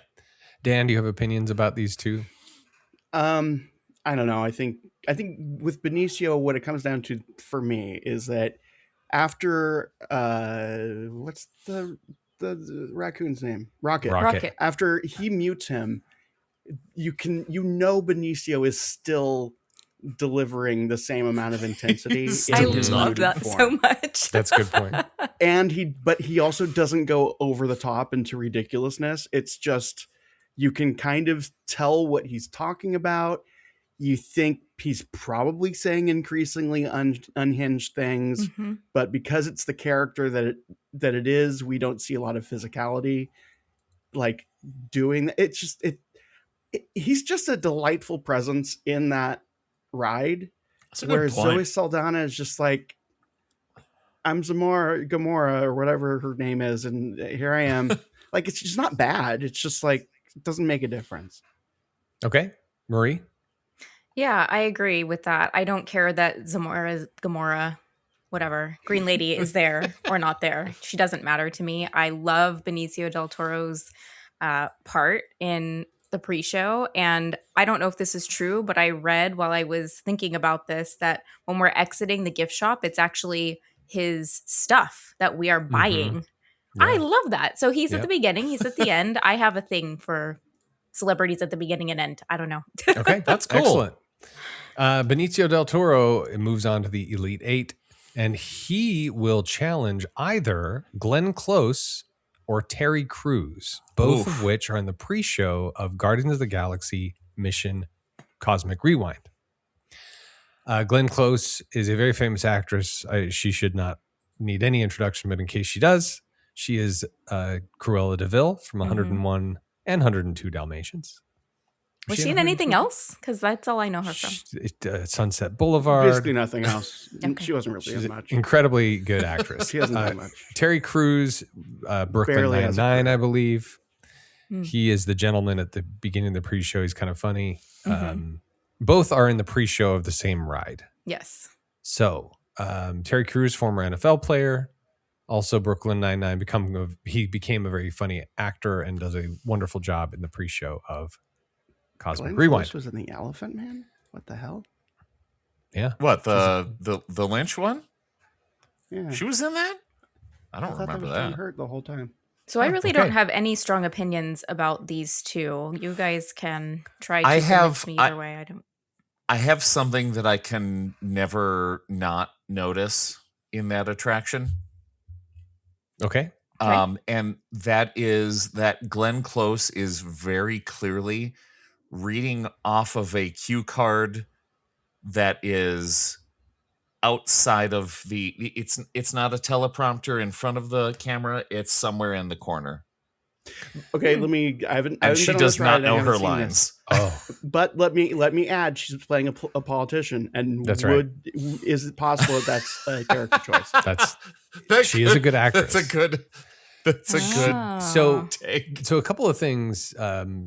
Dan, do you have opinions about these two? I don't know. I think with Benicio, what it comes down to for me is that after what's the raccoon's name? Rocket. Rocket. After he mutes him, Benicio is still delivering the same amount of intensity. He's in I still his talking. love muted that form. so much. That's a good point. And he also doesn't go over the top into ridiculousness. It's just, you can kind of tell what he's talking about. You think he's probably saying increasingly unhinged things, Mhm. but because it's the character that it is, we don't see a lot of physicality like doing that. It's just he's just a delightful presence in that ride. That's a good Whereas point. Zoe Saldana is just like, I'm Gamora or whatever her name is, and here I am. Like, it's just not bad. It's just like, it doesn't make a difference. Okay, Marie. Yeah, I agree with that. I don't care that Gamora, whatever, Green Lady is there or not there. She doesn't matter to me. I love Benicio del Toro's part in the pre-show, and I don't know if this is true, but I read while I was thinking about this that when we're exiting the gift shop, it's actually his stuff that we are buying. I Yeah. love that. So he's at Yep. the beginning, he's at the end. I have a thing for celebrities at the beginning and end. I don't know. Okay, That's cool. Excellent. Benicio del Toro moves on to the Elite Eight, and he will challenge either Glenn Close or Terry Crews, both of Oof. which are in the pre-show of Guardians of the Galaxy Mission Cosmic Rewind. Glenn Close is a very famous actress. She should not need any introduction, but in case she does, she is Cruella de Vil from 101 and 102 Dalmatians. Was she in anything else? Because that's all I know her from. Sunset Boulevard. Basically nothing else. Okay. She wasn't really She's in an much. incredibly good actress. She hasn't done much. Terry Crews, Brooklyn Barely has a Nine-Nine, career. I believe. Hmm. He is the gentleman at the beginning of the pre-show. He's kind of funny. Mhm. Both are in the pre-show of the same ride. Yes. So Terry Crews, former NFL player, also Brooklyn Nine-Nine, he became a very funny actor and does a wonderful job in the pre-show of Cosmic Glenn Rewind. Close was in the Elephant Man? What the hell? Yeah. What, the Lynch one? Yeah. She was in that? I don't thought remember that was John that. Hurt the whole time. So I Oh, really okay. don't have any strong opinions about these two. You guys can try to I convince have- me I- either way. I don't. I have something that I can never not notice in that attraction. Okay. And that is that Glenn Close is very clearly reading off of a cue card that is outside of it's not a teleprompter in front of the camera, it's somewhere in the corner. Okay, Hmm. I haven't And been she on does this ride, not I know haven't her seen this. lines. Oh, But let me add, she's playing a politician, and That's right. Is it possible that that's a character choice? she is a good actress. That's a good Ah. So take. So a couple of things,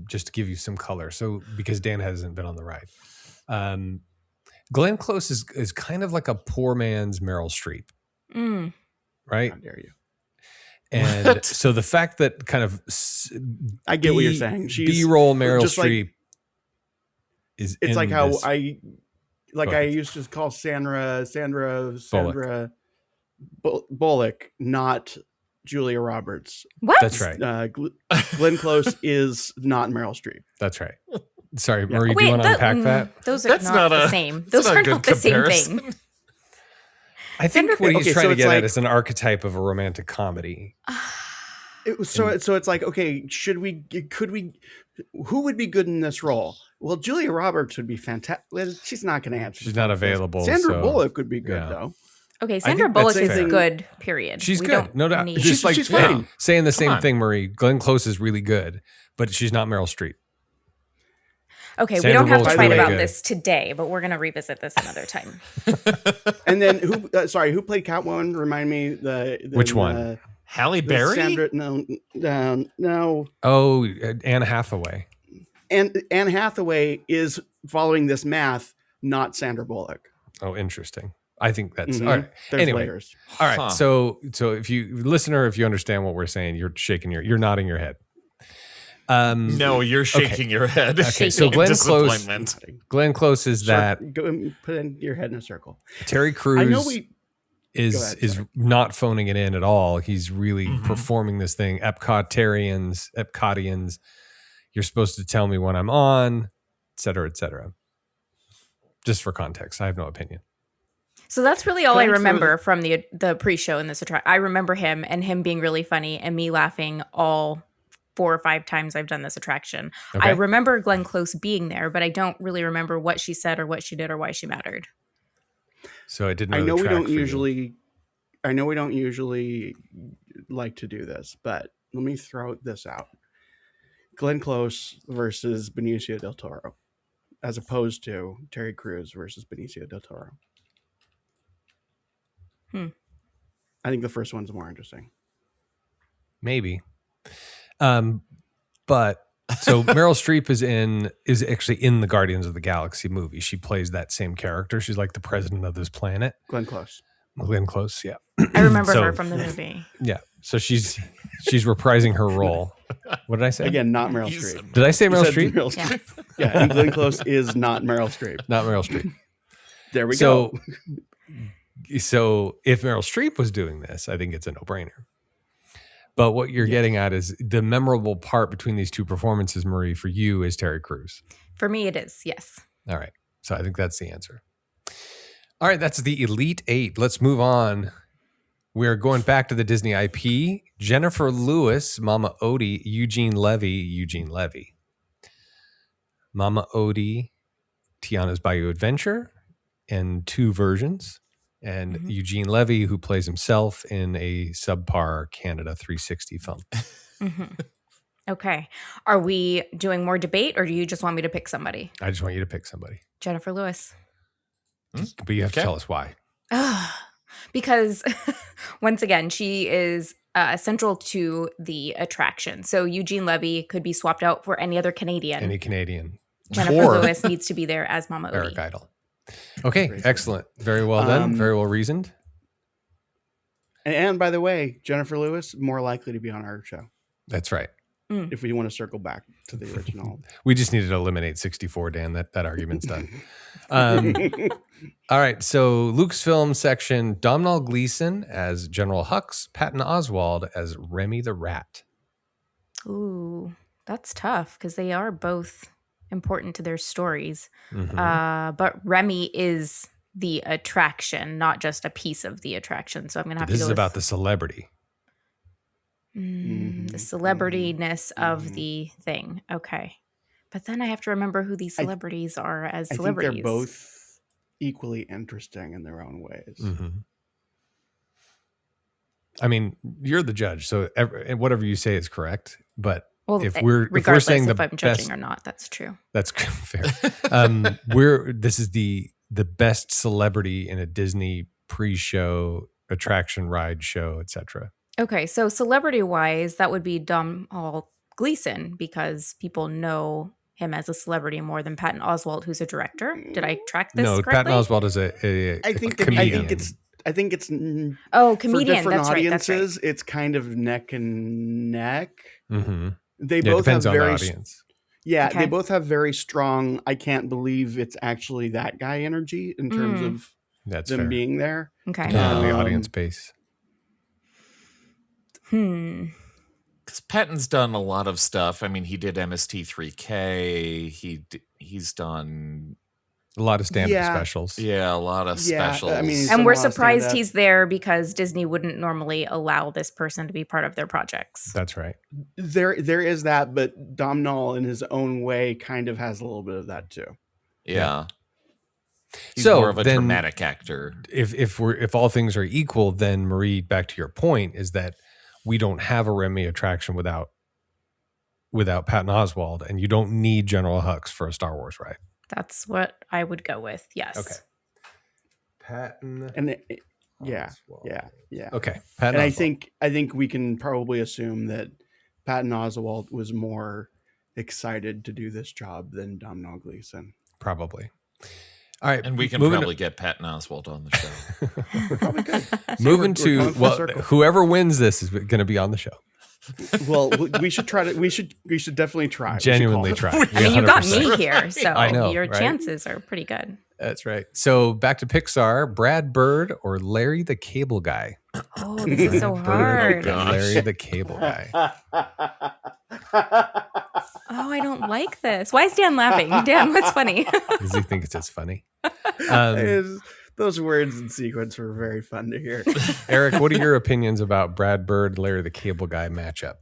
just to give you some color. So because Dan hasn't been on the ride, Glenn Close is kind of like a poor man's Meryl Streep, Mm. right? How dare you? And What? so the fact that kind of I get what you're saying. She's B-roll Meryl just like- Streep is. It's in like how this. I Go I ahead. used to call Sandra Bullock, not Julia Roberts. What? That's right. Glenn Close is not Meryl Streep. That's right. Sorry, Yeah. Marie. Do you want to unpack that? Those are That's not not the a- same. that's Those not a are good not the same comparison. thing. I think Sandra- what he's Okay, trying so to it's get like- at is an archetype of a romantic comedy. So it's like, okay, who would be good in this role? Well, Julia Roberts would be fantastic. She's not going to answer. She's the not phone. available. Sandra so- Bullock would be good yeah. though. Okay, think Sandra that's Bullock is fair. good. Period. She's We good, don't no doubt. need- Just like she's fine. saying the same on. thing, Marie. Glenn Close is really good, but she's not Meryl Streep. Okay, we Sandra don't have to Bullock's fight really about good. this today, but we're gonna revisit this another time. And then who played Catwoman? Remind me Which one? Halle Berry? Sandra, no. Oh, Anne Hathaway. And Anne Hathaway is following this math, not Sandra Bullock. Oh, interesting. I think that's Mhm. all right. There's Anyway, layers. all right. Huh. So if you listener, if you understand what we're saying, you're nodding your head. No, you're shaking your head. Okay, so in Glenn Close- disappointment. Glenn Close is that Go and put in your head in a circle. Terry Crews. I know we. is not phoning it in at all. He's really performing this thing. Epcotians, you're supposed to tell me when I'm on, et cetera, et cetera. Just for context, I have no opinion. So that's really all I remember from the pre-show in this attraction. I remember him and him being really funny and me laughing all 4 or 5 times I've done this attraction. Okay. I remember Glenn Close being there, but I don't really remember what she said or what she did or why she mattered. So I didn't. I know we don't usually like to do this, but let me throw this out: Glenn Close versus Benicio del Toro, as opposed to Terry Crews versus Benicio del Toro. I think the first one's more interesting. Maybe. But so Meryl Streep is actually in the Guardians of the Galaxy movie. She plays that same character. She's like the president of this planet. Glenn Close, yeah. I remember her from the movie. Yeah. So she's reprising her role. What did I say? Again, not Meryl Streep. Did I say Meryl Streep? Meryl Streep. Yeah, and Glenn Close is not Meryl Streep. Not Meryl Streep. There we go. So if Meryl Streep was doing this, I think it's a no-brainer. But what you're getting at is the memorable part between these two performances, Marie, for you is Terry Crews. For me, it is, yes. All right. So I think that's the answer. All right. That's the Elite 8. Let's move on. We're going back to the Disney IP. Jennifer Lewis, Mama Odie, Eugene Levy. Mama Odie, Tiana's Bayou Adventure, and 2 versions. And Eugene Levy, who plays himself in a subpar Canada 360 film. Okay. Are we doing more debate or do you just want me to pick somebody? I just want you to pick somebody. Jennifer Lewis. But you have to tell us why. Because once again, she is central to the attraction. So Eugene Levy could be swapped out for any other Canadian. Any Canadian. Jennifer Lewis needs to be there as Mama Odie. Eric Idle. Okay, excellent. Very well done. Very well reasoned. And by the way, Jennifer Lewis more likely to be on our show. That's right. If we want to circle back to the original. We just needed to eliminate 64, Dan. That argument's done. All right, so Lucasfilm section, Domhnall Gleeson as General Hux, Patton Oswalt as Remy the Rat. Ooh, that's tough because they are both important to their stories. But Remy is the attraction, not just a piece of the attraction. So I'm going to have to go This is about the celebrity. The celebrityness of the thing. Okay. But then I have to remember who these celebrities are as celebrities. I think they're both equally interesting in their own ways. I mean, you're the judge, so whatever you say is correct. But well, if we're saying if I'm judging or not, that's true. That's fair. This is the best celebrity in a Disney pre-show attraction, ride, show, etc. Okay, so celebrity-wise, that would be Domhnall Gleeson because people know him as a celebrity more than Patton Oswalt, who's a director. Did I track this correctly? Patton Oswalt is a comedian. I think it's comedian. For different that's audiences, right. It's kind of neck and neck. They both have very audience. Yeah, they both have very strong. I can't believe it's actually that guy energy in terms of them being there. Okay, the audience base. Because Patton's done a lot of stuff. I mean, he did MST3K. He's done a lot of stand-up specials. Yeah, a lot of specials. I mean, and we're surprised he's there because Disney wouldn't normally allow this person to be part of their projects. That's right. There is that, but Domhnall in his own way kind of has a little bit of that too. Yeah. He's so more of a dramatic actor. If all things are equal, then Marie, back to your point, is that we don't have a Remy attraction without Patton Oswalt, and you don't need General Hux for a Star Wars ride. That's what I would go with. Yes. Okay. Patton. And yeah. Okay. Patton and Oswalt. I think we can probably assume that Patton Oswalt was more excited to do this job than Domhnall Gleeson. Probably. All right, and we can probably get Patton Oswalt on the show. Probably good. Moving to whoever wins this is going to be on the show. Well, we should try to. We should definitely try. We should Genuinely call try. it. I mean, you got 100%. me here, so I know, your right? chances are pretty good. That's right. So back to Pixar, Brad Bird or Larry the Cable Guy? Oh, this is so Brad Bird hard. or gosh. Larry the Cable Guy. Oh, I don't like this. Why is Dan laughing? Dan, what's funny? Does he think it's as funny? Those words in sequence were very fun to hear. Eric, what are your opinions about Brad Bird, Larry the Cable Guy matchup?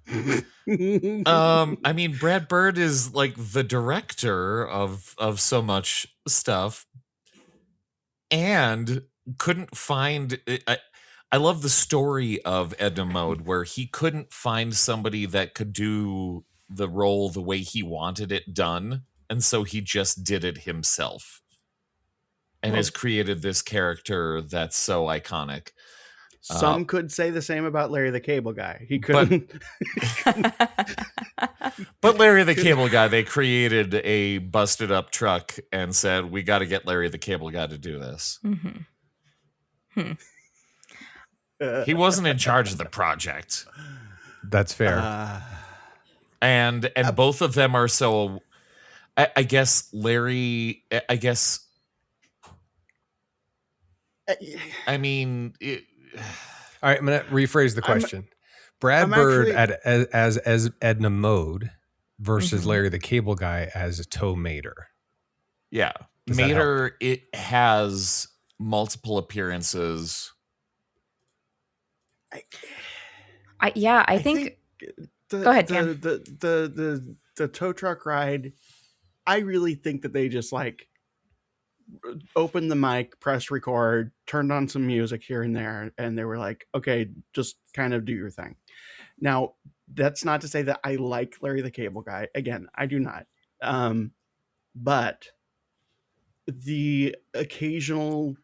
I mean, Brad Bird is like the director of so much stuff, and couldn't find. I love the story of Edna Mode, where he couldn't find somebody that could do the role the way he wanted it done, and so he just did it himself, and has created this character that's so iconic. Some could say the same about Larry the Cable Guy. He couldn't. But Larry the Cable Guy, they created a busted up truck and said, we got to get Larry the Cable Guy to do this. He wasn't in charge of the project. That's fair. And both of them are so, I guess Larry, I mean, All right, I'm going to rephrase the question. Brad Bird as Edna Mode versus Larry the Cable Guy as Toe Mater. yeah. Does that Mater, it has multiple appearances. I think go ahead, Dan. The tow truck ride, I really think that they just like opened the mic, pressed record, turned on some music here and there, and they were like, okay, just kind of do your thing. Now, that's not to say that I like Larry the Cable Guy. Again, I do not. But the occasional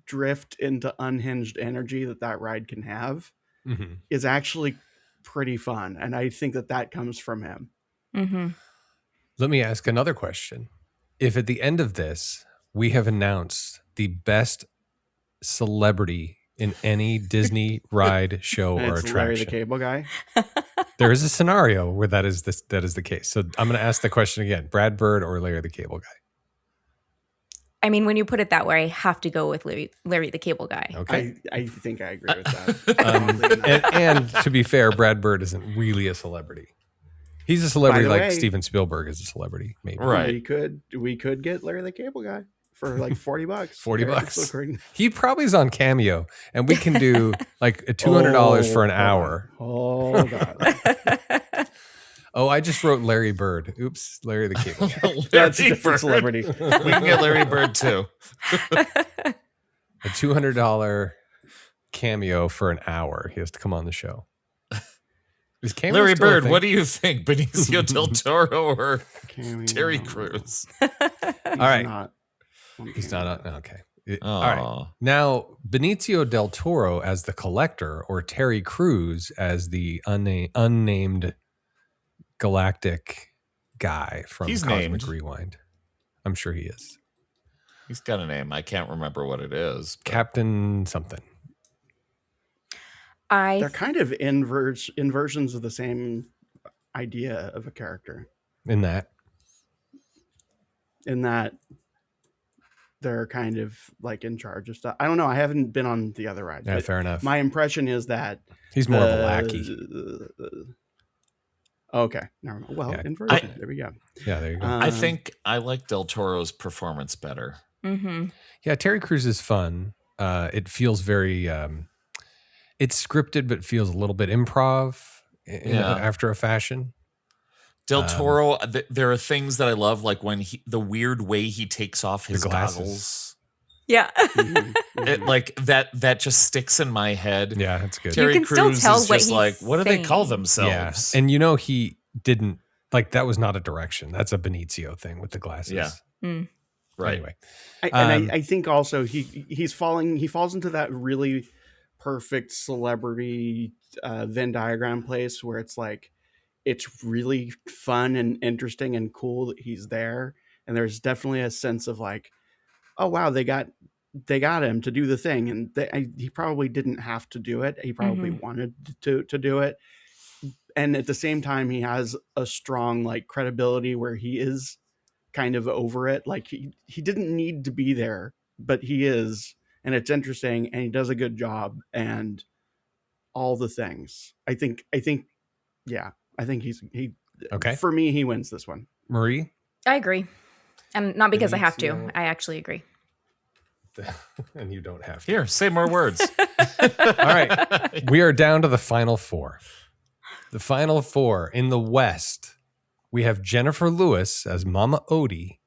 drift into unhinged energy that ride can have is actually pretty fun. And I think that comes from him. Let me ask another question. If at the end of this, we have announced the best celebrity in any Disney ride, show, or It's Larry the attraction, Cable Guy. there is a scenario where that is the case. So I'm going to ask the question again: Brad Bird or Larry the Cable Guy? I mean, when you put it that way, I have to go with Larry the Cable Guy. Okay. I think I agree with that. And to be fair, Brad Bird isn't really a celebrity. He's a celebrity like way, Steven Spielberg is a celebrity, maybe. Right. We could get Larry the Cable Guy for like $40. $40. He probably is on Cameo, and we can do like a $200 for an hour. Hold on. Oh, I just wrote Larry Bird. Oops, Larry the Cable Guy. That's a Larry different Bird. celebrity. We can get Larry Bird too. A $200 cameo for an hour. He has to come on the show. Is Cameo Larry still a Bird, thing? what do you think? Benicio del Toro or Cameo. Terry Crews? All right. Not on He's cameo. not on. Okay. All right. Aw. Now, Benicio del Toro as the collector or Terry Crews as the unnamed galactic guy from He's Cosmic named. Rewind. I'm sure he is. He's got a name. I can't remember what it is. but- Captain something. They're kind of inversions of the same idea of a character, In that. in that they're kind of like in charge of stuff. I don't know. I haven't been on the other ride. Yeah, but fair enough. My impression is that He's more of a lackey. Okay. Never mind. Well, Yeah. inversion. There we go. Yeah, there you go. I think I like Del Toro's performance better. Yeah, Terry Crews is fun. It feels very it's scripted but feels a little bit improv after a fashion. Del Toro, there are things that I love, like when the weird way he takes off his glasses. goggles. Yeah. It, like that just sticks in my head. Yeah, that's good. Terry You can still Crews tell is what just he's like, what do they call saying. themselves? Yeah. And you know he didn't like that was not a direction. That's a Benicio thing with the glasses. Yeah. Right. Anyway. I think also he falls into that really perfect celebrity Venn diagram place where it's like it's really fun and interesting and cool that he's there, and there's definitely a sense of like, oh wow, they got him to do the thing, and he probably didn't have to do it. He probably wanted to do it, and at the same time, he has a strong like credibility where he is kind of over it. Like he didn't need to be there, but he is, and it's interesting, and he does a good job, and all the things. I think, yeah, I think he. Okay. For me, he wins this one. Marie? I agree. And not because I have to. Benicio. I actually agree. And you don't have to. Here, say more words. All right. We are down to the final four. The final four. In the West, we have Jennifer Lewis as Mama Odie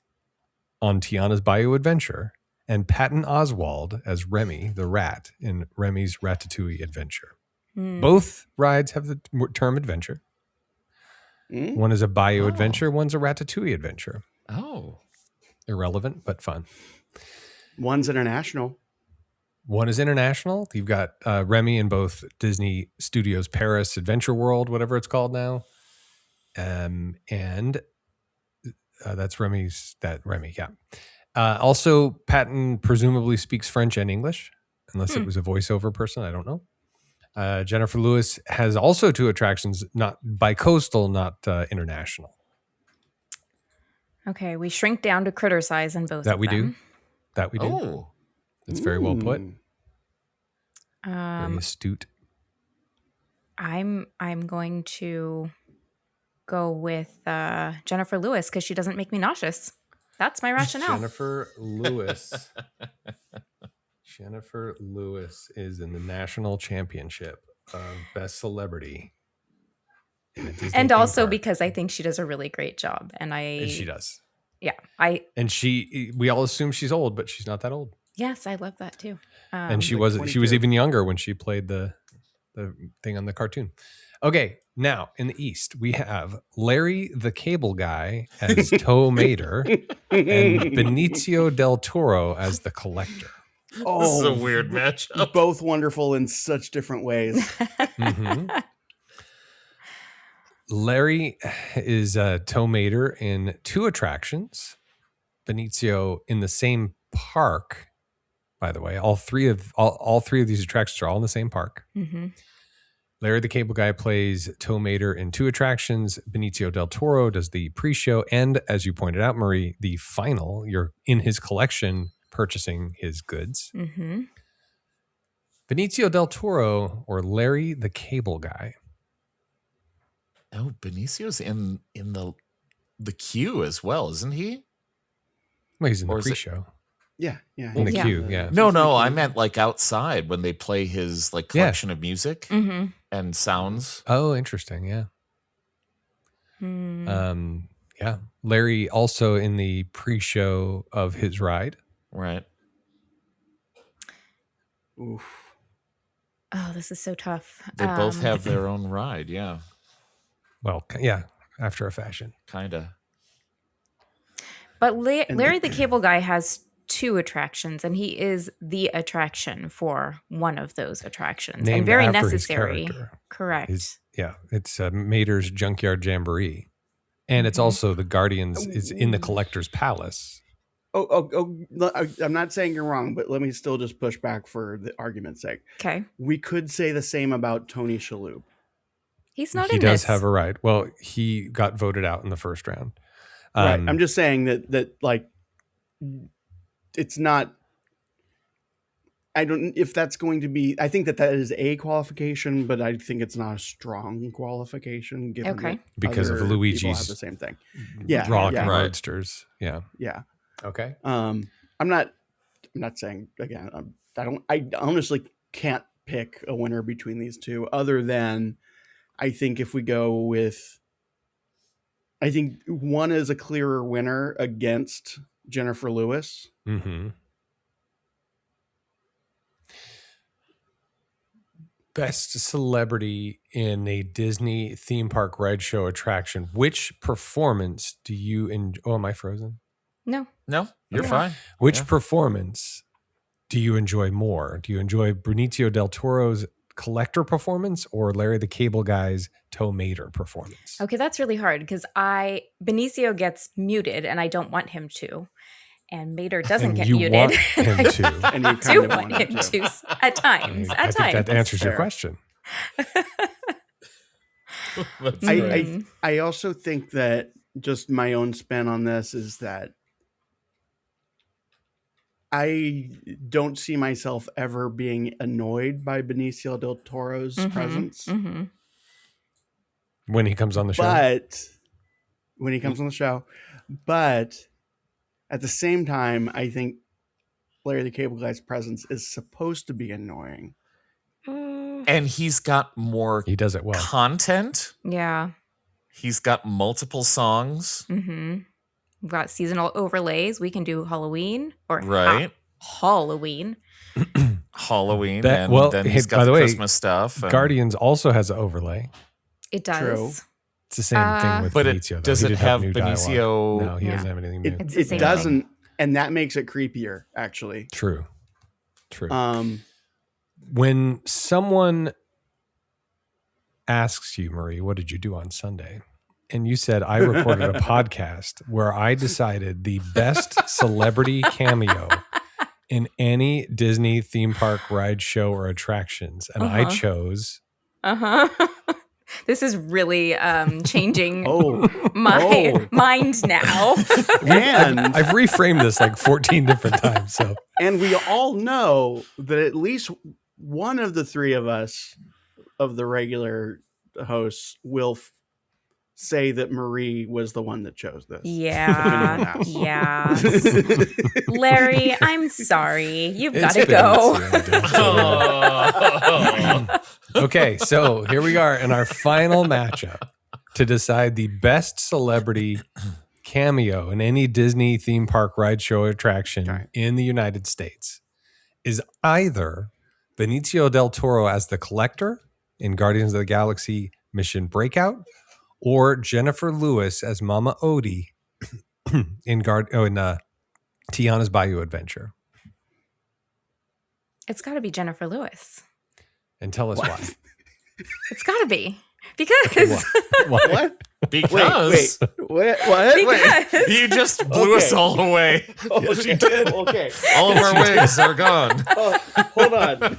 on Tiana's Bayou Adventure, and Patton Oswalt as Remy the rat in Remy's Ratatouille Adventure. Both rides have the term adventure. One is a Bayou Adventure, one's a Ratatouille Adventure. Oh. Irrelevant, but fun. One's international. One is international. You've got Remy in both Disney Studios Paris Adventure World, whatever it's called now. And that's Remy, yeah. Also, Patton presumably speaks French and English, unless it was a voiceover person. I don't know. Jennifer Lewis has also 2 attractions, not bi-coastal, not international. Okay, we shrink down to critter size in both That of we them. do. That we do. Oh. That's very well put. Very Um, astute. I'm going to go with Jennifer Lewis because she doesn't make me nauseous. That's my rationale. Jennifer Lewis. Jennifer Lewis is in the national championship of best celebrity. In a Disney And theme also park. because I think she does a really great job. And And she does. Yeah, And we all assume she's old, but she's not that old. yes, I love that too. And she like was 22. even younger when she played the thing on the cartoon. Okay, now in the East we have Larry the Cable Guy as Tow Mater and Benicio del Toro as the Collector. This is a weird matchup. Both wonderful in such different ways. Mhm. Larry is Tow Mater in 2 attractions. Benicio in the same park. By the way, all three of these attractions are all in the same park. Mm-hmm. Larry the Cable Guy plays Tow Mater in 2 attractions. Benicio del Toro does the pre-show, and as you pointed out, Marie, the final. You're in his collection purchasing his goods. Mm-hmm. Benicio del Toro or Larry the Cable Guy. Oh, Benicio's in the queue as well, isn't he? Well, he's in the Or is it- pre-show. Yeah. In the Yeah. queue, yeah. No, I meant like outside when they play his like collection of music Mm-hmm. and sounds. Oh, interesting. Yeah. Mm. Yeah. Larry also in the pre-show of his ride. Right. Oof. Oh, this is so tough. They both have their own ride, yeah. Well, yeah, after a fashion. Kinda. But Larry the Cable Guy has 2 attractions, and he is the attraction for one of those attractions, Named and very after his necessary. character. Correct. It's Mater's Junkyard Jamboree. And it's also the Guardians is in the Collector's Palace. I'm not saying you're wrong, but let me still just push back for the argument's sake. Okay. We could say the same about Tony Shalhoub. He's not He in does this. have a ride. Well, he got voted out in the first round. Right. I'm just saying that like it's not. I don't. If that's going to be, I think that is a qualification, but I think it's not a strong qualification. Given Okay. that Because of other people have Luigi's the same thing. Yeah. Rock yeah. and Right. Roadsters. Yeah. Yeah. Okay. I'm not saying again. I honestly can't pick a winner between these two, other than I think if we go with, I think one is a clearer winner against Jennifer Lewis. Mm-hmm. Best celebrity in a Disney theme park ride show attraction. Which performance do you enjoy? Oh, am I frozen? No. No, you're Okay. fine. Which Yeah. performance do you enjoy more? Do you enjoy Benicio del Toro's Collector performance or Larry the Cable Guy's Tow Mater performance? Okay, that's really hard because Benicio gets muted, and I don't want him to, and Mater doesn't And get you muted. want him to. And you I kind do of want want him him to at times. I At think times. that answers your Fair. question. That's I, great. I also think that just my own spin on this is that I don't see myself ever being annoyed by Benicio del Toro's presence. When he comes on the show. But when he comes on the show, but at the same time, I think Larry the Cable Guy's presence is supposed to be annoying. And he's got more He does it well. content. Yeah. He's got multiple songs. We've got seasonal overlays. We can do Halloween or Right. Halloween. Halloween. That- and well, then hey, he's got by the way, Christmas stuff. and- Guardians also has an overlay. It does. True. It's the same thing with But Benicio. it does He it did have new Benicio? dialogue. No, he Yeah. doesn't have anything new. It's the It same doesn't, and that makes it creepier, actually. True. When someone asks you, Marie, what did you do on Sunday? And you said, I recorded a podcast where I decided the best celebrity cameo in any Disney theme park ride, show, or attractions. And I chose. This is really changing Oh, my mind now. and I've reframed this like 14 different times. So and we all know that at least one of the three of us, of the regular hosts, will say that Marie was the one that chose this. Yeah. If anyone Yeah. Larry, I'm sorry. You've got to it's go. Benicio, dude. Okay, so here we are in our final matchup to decide the best celebrity cameo in any Disney theme park ride, show, or attraction in the United States is either Benicio del Toro as the Collector in Guardians of the Galaxy Mission Breakout, or Jennifer Lewis as Mama Odie in Tiana's Bayou Adventure. It's got to be Jennifer Lewis. And tell us why. It's got to be. Because. What? Because What? Because. you just blew us all away. Oh, she did. Okay. All of our wigs are gone. Hold on.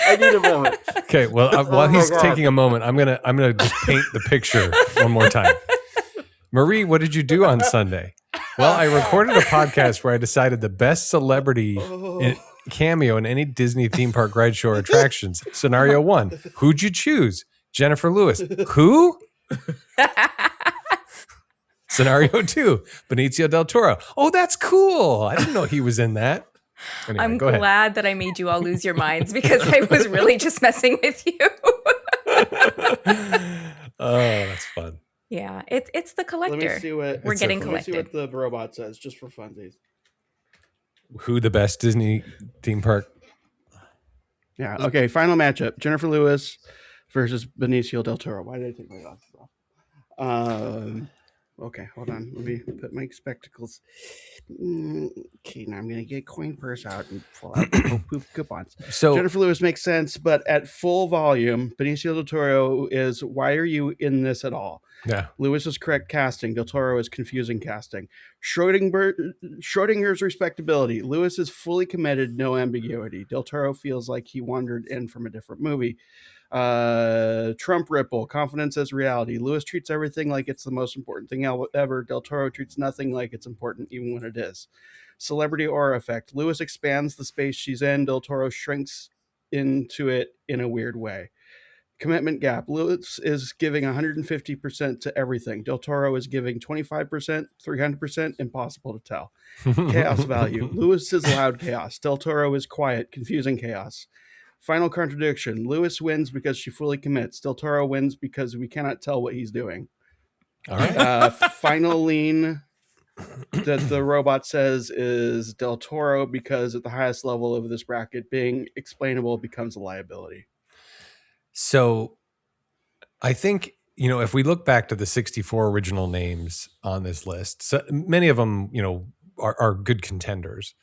I need a moment. Okay, well, while he's taking a moment, I'm gonna just paint the picture one more time. Marie, what did you do on Sunday? Well, I recorded a podcast where I decided the best celebrity cameo in any Disney theme park ride, show, or attractions. Scenario 1: who'd you choose? Jennifer Lewis. Who? Scenario 2: Benicio del Toro. Oh, that's cool. I didn't know he was in that. Anyway, I'm go ahead. glad that I made you all lose your minds because I was really just messing with you. Oh, that's fun. Yeah, it's the Collector. Let me see what We're getting Let me see collected. what the robot says, just for funsies. Who the best Disney theme park? Yeah. Okay. Final matchup: Jennifer Lewis versus Benicio del Toro. Why did I take my glasses off? Okay, hold on. Let me put my spectacles. Okay, now I'm gonna get coin purse out and pull out poof coupons. So Jennifer Lewis makes sense, but at full volume, Benicio del Toro is. Why are you in this at all? yeah. Lewis is correct casting. Del Toro is confusing casting. Schrodinger's respectability. Lewis is fully committed, no ambiguity. Del Toro feels like he wandered in from a different movie. Trump ripple. Confidence as reality. Lewis treats everything like it's the most important thing ever. Del Toro treats nothing like it's important, even when it is. Celebrity aura effect. Lewis expands the space she's in. Del Toro shrinks into it in a weird way. Commitment gap. Lewis is giving 150% to everything. Del Toro is giving 25%, 300%, impossible to tell. Chaos value. Lewis is loud chaos. Del Toro is quiet, confusing chaos. Final contradiction. Lewis wins because she fully commits. Del Toro wins because we cannot tell what he's doing. All right. Final lean that the robot says is Del Toro because at the highest level of this bracket, being explainable becomes a liability. So I think, if we look back to the 64 original names on this list, so many of them, are good contenders.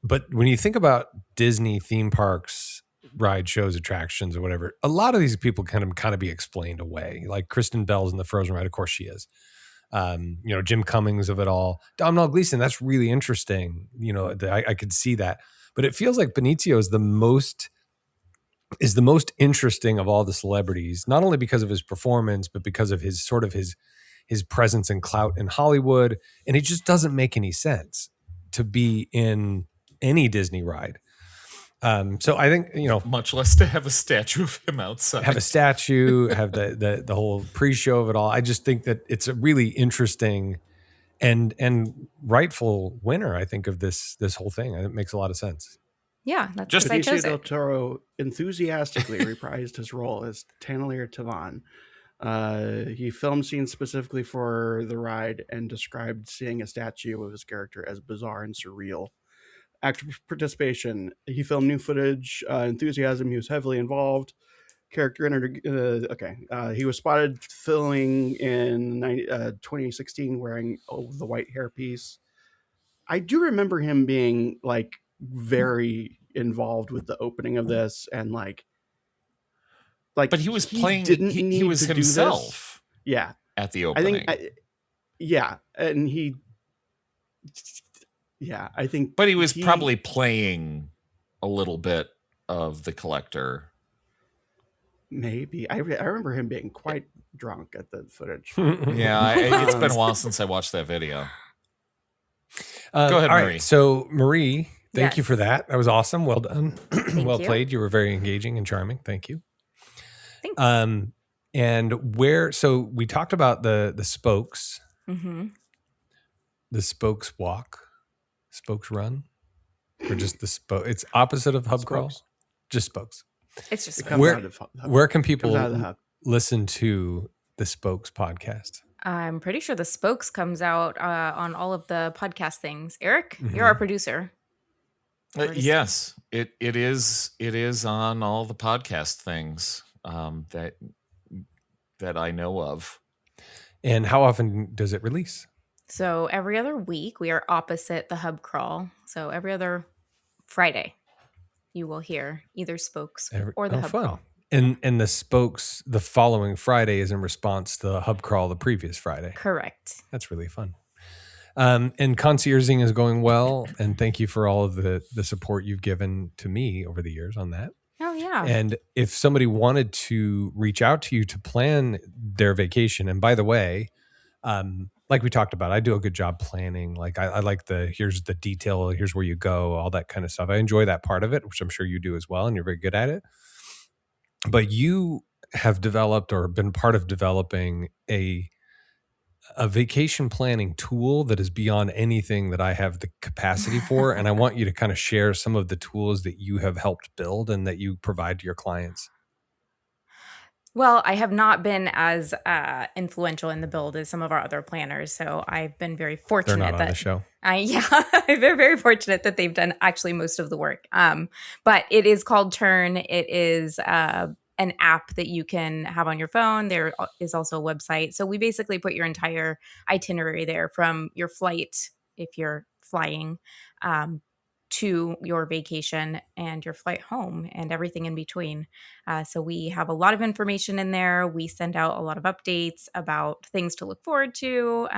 But when you think about Disney theme parks, ride shows, attractions, or whatever, a lot of these people kind of be explained away. Like Kristen Bell's in the Frozen ride, of course she is. Jim Cummings of it all. Domhnall Gleeson, that's really interesting. I could see that. But it feels like Benicio is the most is the most interesting of all the celebrities, not only because of his performance, but because of his sort of his presence and clout in Hollywood. And it just doesn't make any sense to be in any Disney ride. So I think, much less to have a statue of him outside. have a statue, have the whole pre-show of it all. I just think that it's a really interesting and rightful winner, I think, of this whole thing. It makes a lot of sense. Yeah, that's Just just I chose Benicio del it. Toro enthusiastically reprised his role as Tanelier Tavan. He filmed scenes specifically for the ride and described seeing a statue of his character as bizarre and surreal. Actor participation. He filmed new footage. Enthusiasm. He was heavily involved. Character he was spotted filming in 2016 wearing the white hairpiece. I do remember him being like very involved with the opening of this, and like but he was playing. He was himself. Yeah, at the I opening. think. And he. Yeah, I think. But he was probably playing a little bit of the collector. Maybe I remember him being quite drunk at the footage. Yeah, it's been a while since I watched that video. Go ahead, all Marie. right, so Marie, thank you Yes. for that. That was awesome. Well done. Well you. played. You were very engaging and charming. Thank you. Thanks. And so we talked about the spokes, Mm-hmm. the spokes walk, spokes run, or just the spoke. It's opposite of hub crawl. Spokes. Just spokes. It's just It comes Where- out of the hub. Where can Comes out of the people hub. listen to the Spokes podcast? I'm pretty sure the Spokes comes out on all of the podcast things. Eric, Mhm. you're our producer. Yes, it is on all the podcast things that I know of. And how often does it release? So every other week, we are opposite the hub crawl. So every other Friday, you will hear either Spokes or the hub crawl. And the Spokes the following Friday is in response to the hub crawl the previous Friday. Correct. That's really fun. And concierging is going well. And thank you for all of the support you've given to me over the years on that. Oh, yeah. And if somebody wanted to reach out to you to plan their vacation, and by the way, like we talked about, I do a good job planning. Like I like here's the detail, here's where you go, all that kind of stuff. I enjoy that part of it, which I'm sure you do as well, and you're very good at it. But you have developed or been part of developing a vacation planning tool that is beyond anything that I have the capacity for. And I want you to kind of share some of the tools that you have helped build and that you provide to your clients. Well, I have not been as influential in the build as some of our other planners, so I've been very fortunate They're not on the show. I've been very fortunate that they've done actually most of the work. But it is called Turn. It is an app that you can have on your phone. There is also a website. So we basically put your entire itinerary there, from your flight, if you're flying, to your vacation and your flight home and everything in between. So we have a lot of information in there. We send out a lot of updates about things to look forward to,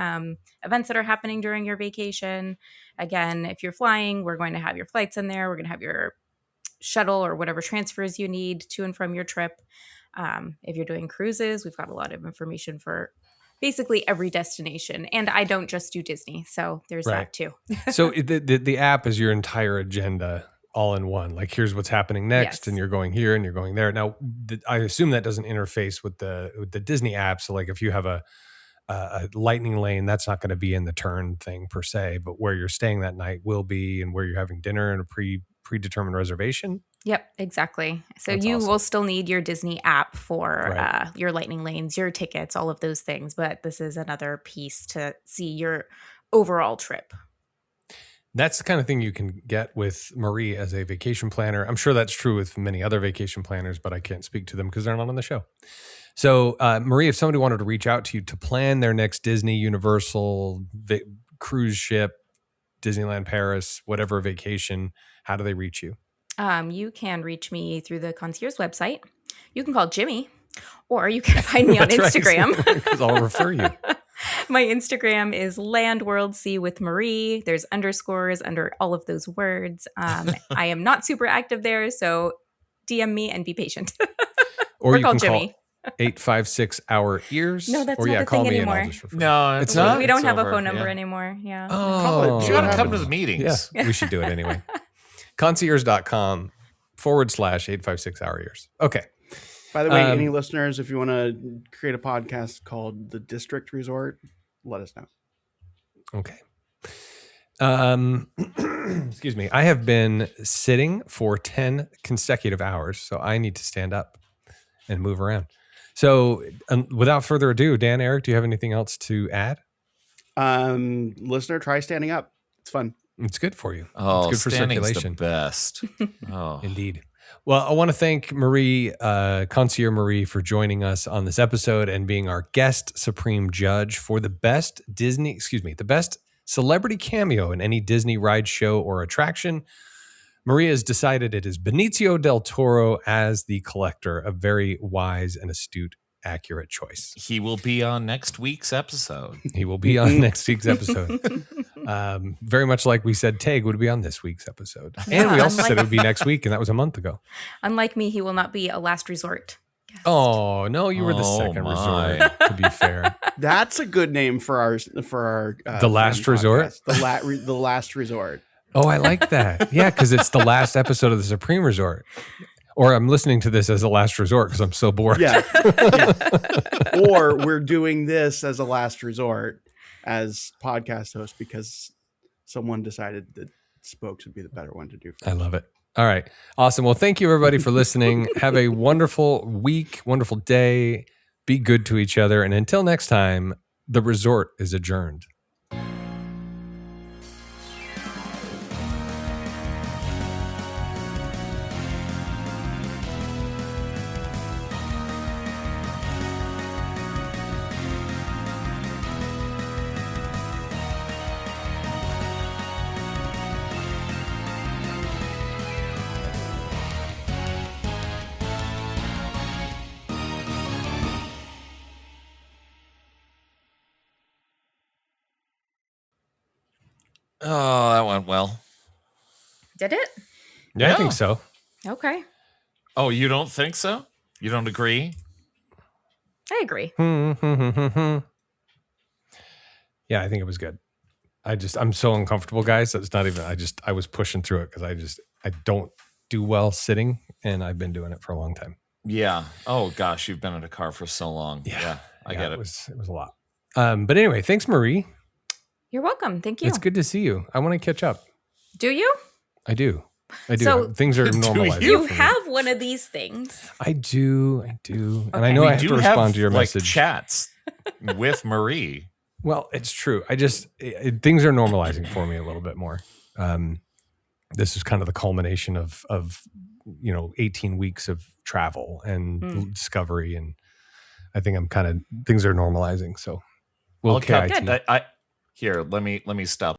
events that are happening during your vacation. Again, if you're flying, we're going to have your flights in there. We're going to have your shuttle or whatever transfers you need to and from your trip. If you're doing cruises, we've got a lot of information for basically every destination. And I don't just do Disney, so there's that too. So the app is your entire agenda all in one. Like, here's what's happening next, Yes. and you're going here and you're going there. Now, I assume that doesn't interface with the Disney app. So like if you have a lightning lane, that's not going to be in the Turn thing per se, but where you're staying that night will be, and where you're having dinner and a predetermined reservation. Yep, exactly. So That's you awesome. will still need your Disney app for Right. your lightning lanes, your tickets, all of those things. But this is another piece to see your overall trip. That's the kind of thing you can get with Marie as a vacation planner. I'm sure that's true with many other vacation planners, but I can't speak to them because they're not on the show. So, Marie, if somebody wanted to reach out to you to plan their next Disney, Universal, cruise ship, Disneyland Paris, whatever vacation, how do they reach you? You can reach me through the concierge website. You can call Jimmy, or you can find me on That's right, Instagram. because I'll refer you. My Instagram is LandWorldSea with Marie. There's underscores under all of those words. I am not super active there, so DM me and be patient. Or We're you called can Jimmy. call 856 Our Ears. No, that's or not yeah, a call thing me and anymore. I'll just refer. No, It's we- not? We don't it's have a over, phone number yeah. anymore. Yeah. Call it. Oh, You gotta come to happens? the meetings. yeah, we should do it anyway. Concierge.com/856 Our Ears. Okay. By the way, any listeners, if you want to create a podcast called The District Resort, let us know. Okay. Excuse me. I have been sitting for 10 consecutive hours, so I need to stand up and move around. So, without further ado, Dan, Eric, do you have anything else to add? Listener, try standing up. It's fun. It's good for you. Oh, it's good for standing's circulation. the best. Oh, Indeed. Well, I want to thank Marie, Concierge Marie, for joining us on this episode and being our guest supreme judge for the best the best celebrity cameo in any Disney ride, show, or attraction. Maria has decided it is Benicio del Toro as the collector, a very wise and astute, accurate choice. he will be on next week's episode. He will be on next week's episode. Very much like we said Tag would be on this week's episode. And we also said it would be next week, and that was a month ago. Unlike me, he will not be a last resort guest. Oh, no, you were the Oh, second my. resort, to be fair. That's a good name for our The Last fan Resort? podcast. The Last Resort. Oh, I like that. Yeah, because it's the last episode of the Supreme Resort. Or I'm listening to this as a last resort because I'm so bored. Yeah. Or we're doing this as a last resort as podcast host because someone decided that Spokes would be the better one to do. I love it. All right. Awesome. Well, thank you everybody for listening. Have a wonderful week, wonderful day. Be good to each other. And until next time, the resort is adjourned. Oh, that went well. Did it? Yeah, I Yeah. think so. Okay. Oh, you don't think so? You don't agree? I agree. Yeah, I think it was good. I'm so uncomfortable, guys. It's not even, I was pushing through it because I don't do well sitting, and I've been doing it for a long time. Yeah. Oh gosh, you've been in a car for so long. Yeah, I get it. It was a lot. But anyway, thanks, Marie. You're welcome. Thank you. It's good to see you. I want to catch up. Do you? I do. So- Things are Do normalizing. You for me. have one of these things. I do. And I Okay. know We I have do to respond to your message. chats with Marie. Well, it's true. Things are normalizing for me a little bit more. This is kind of the culmination of 18 weeks of travel and discovery, and I think things are normalizing. So we'll I'll cut- KIT. Here, let me stop.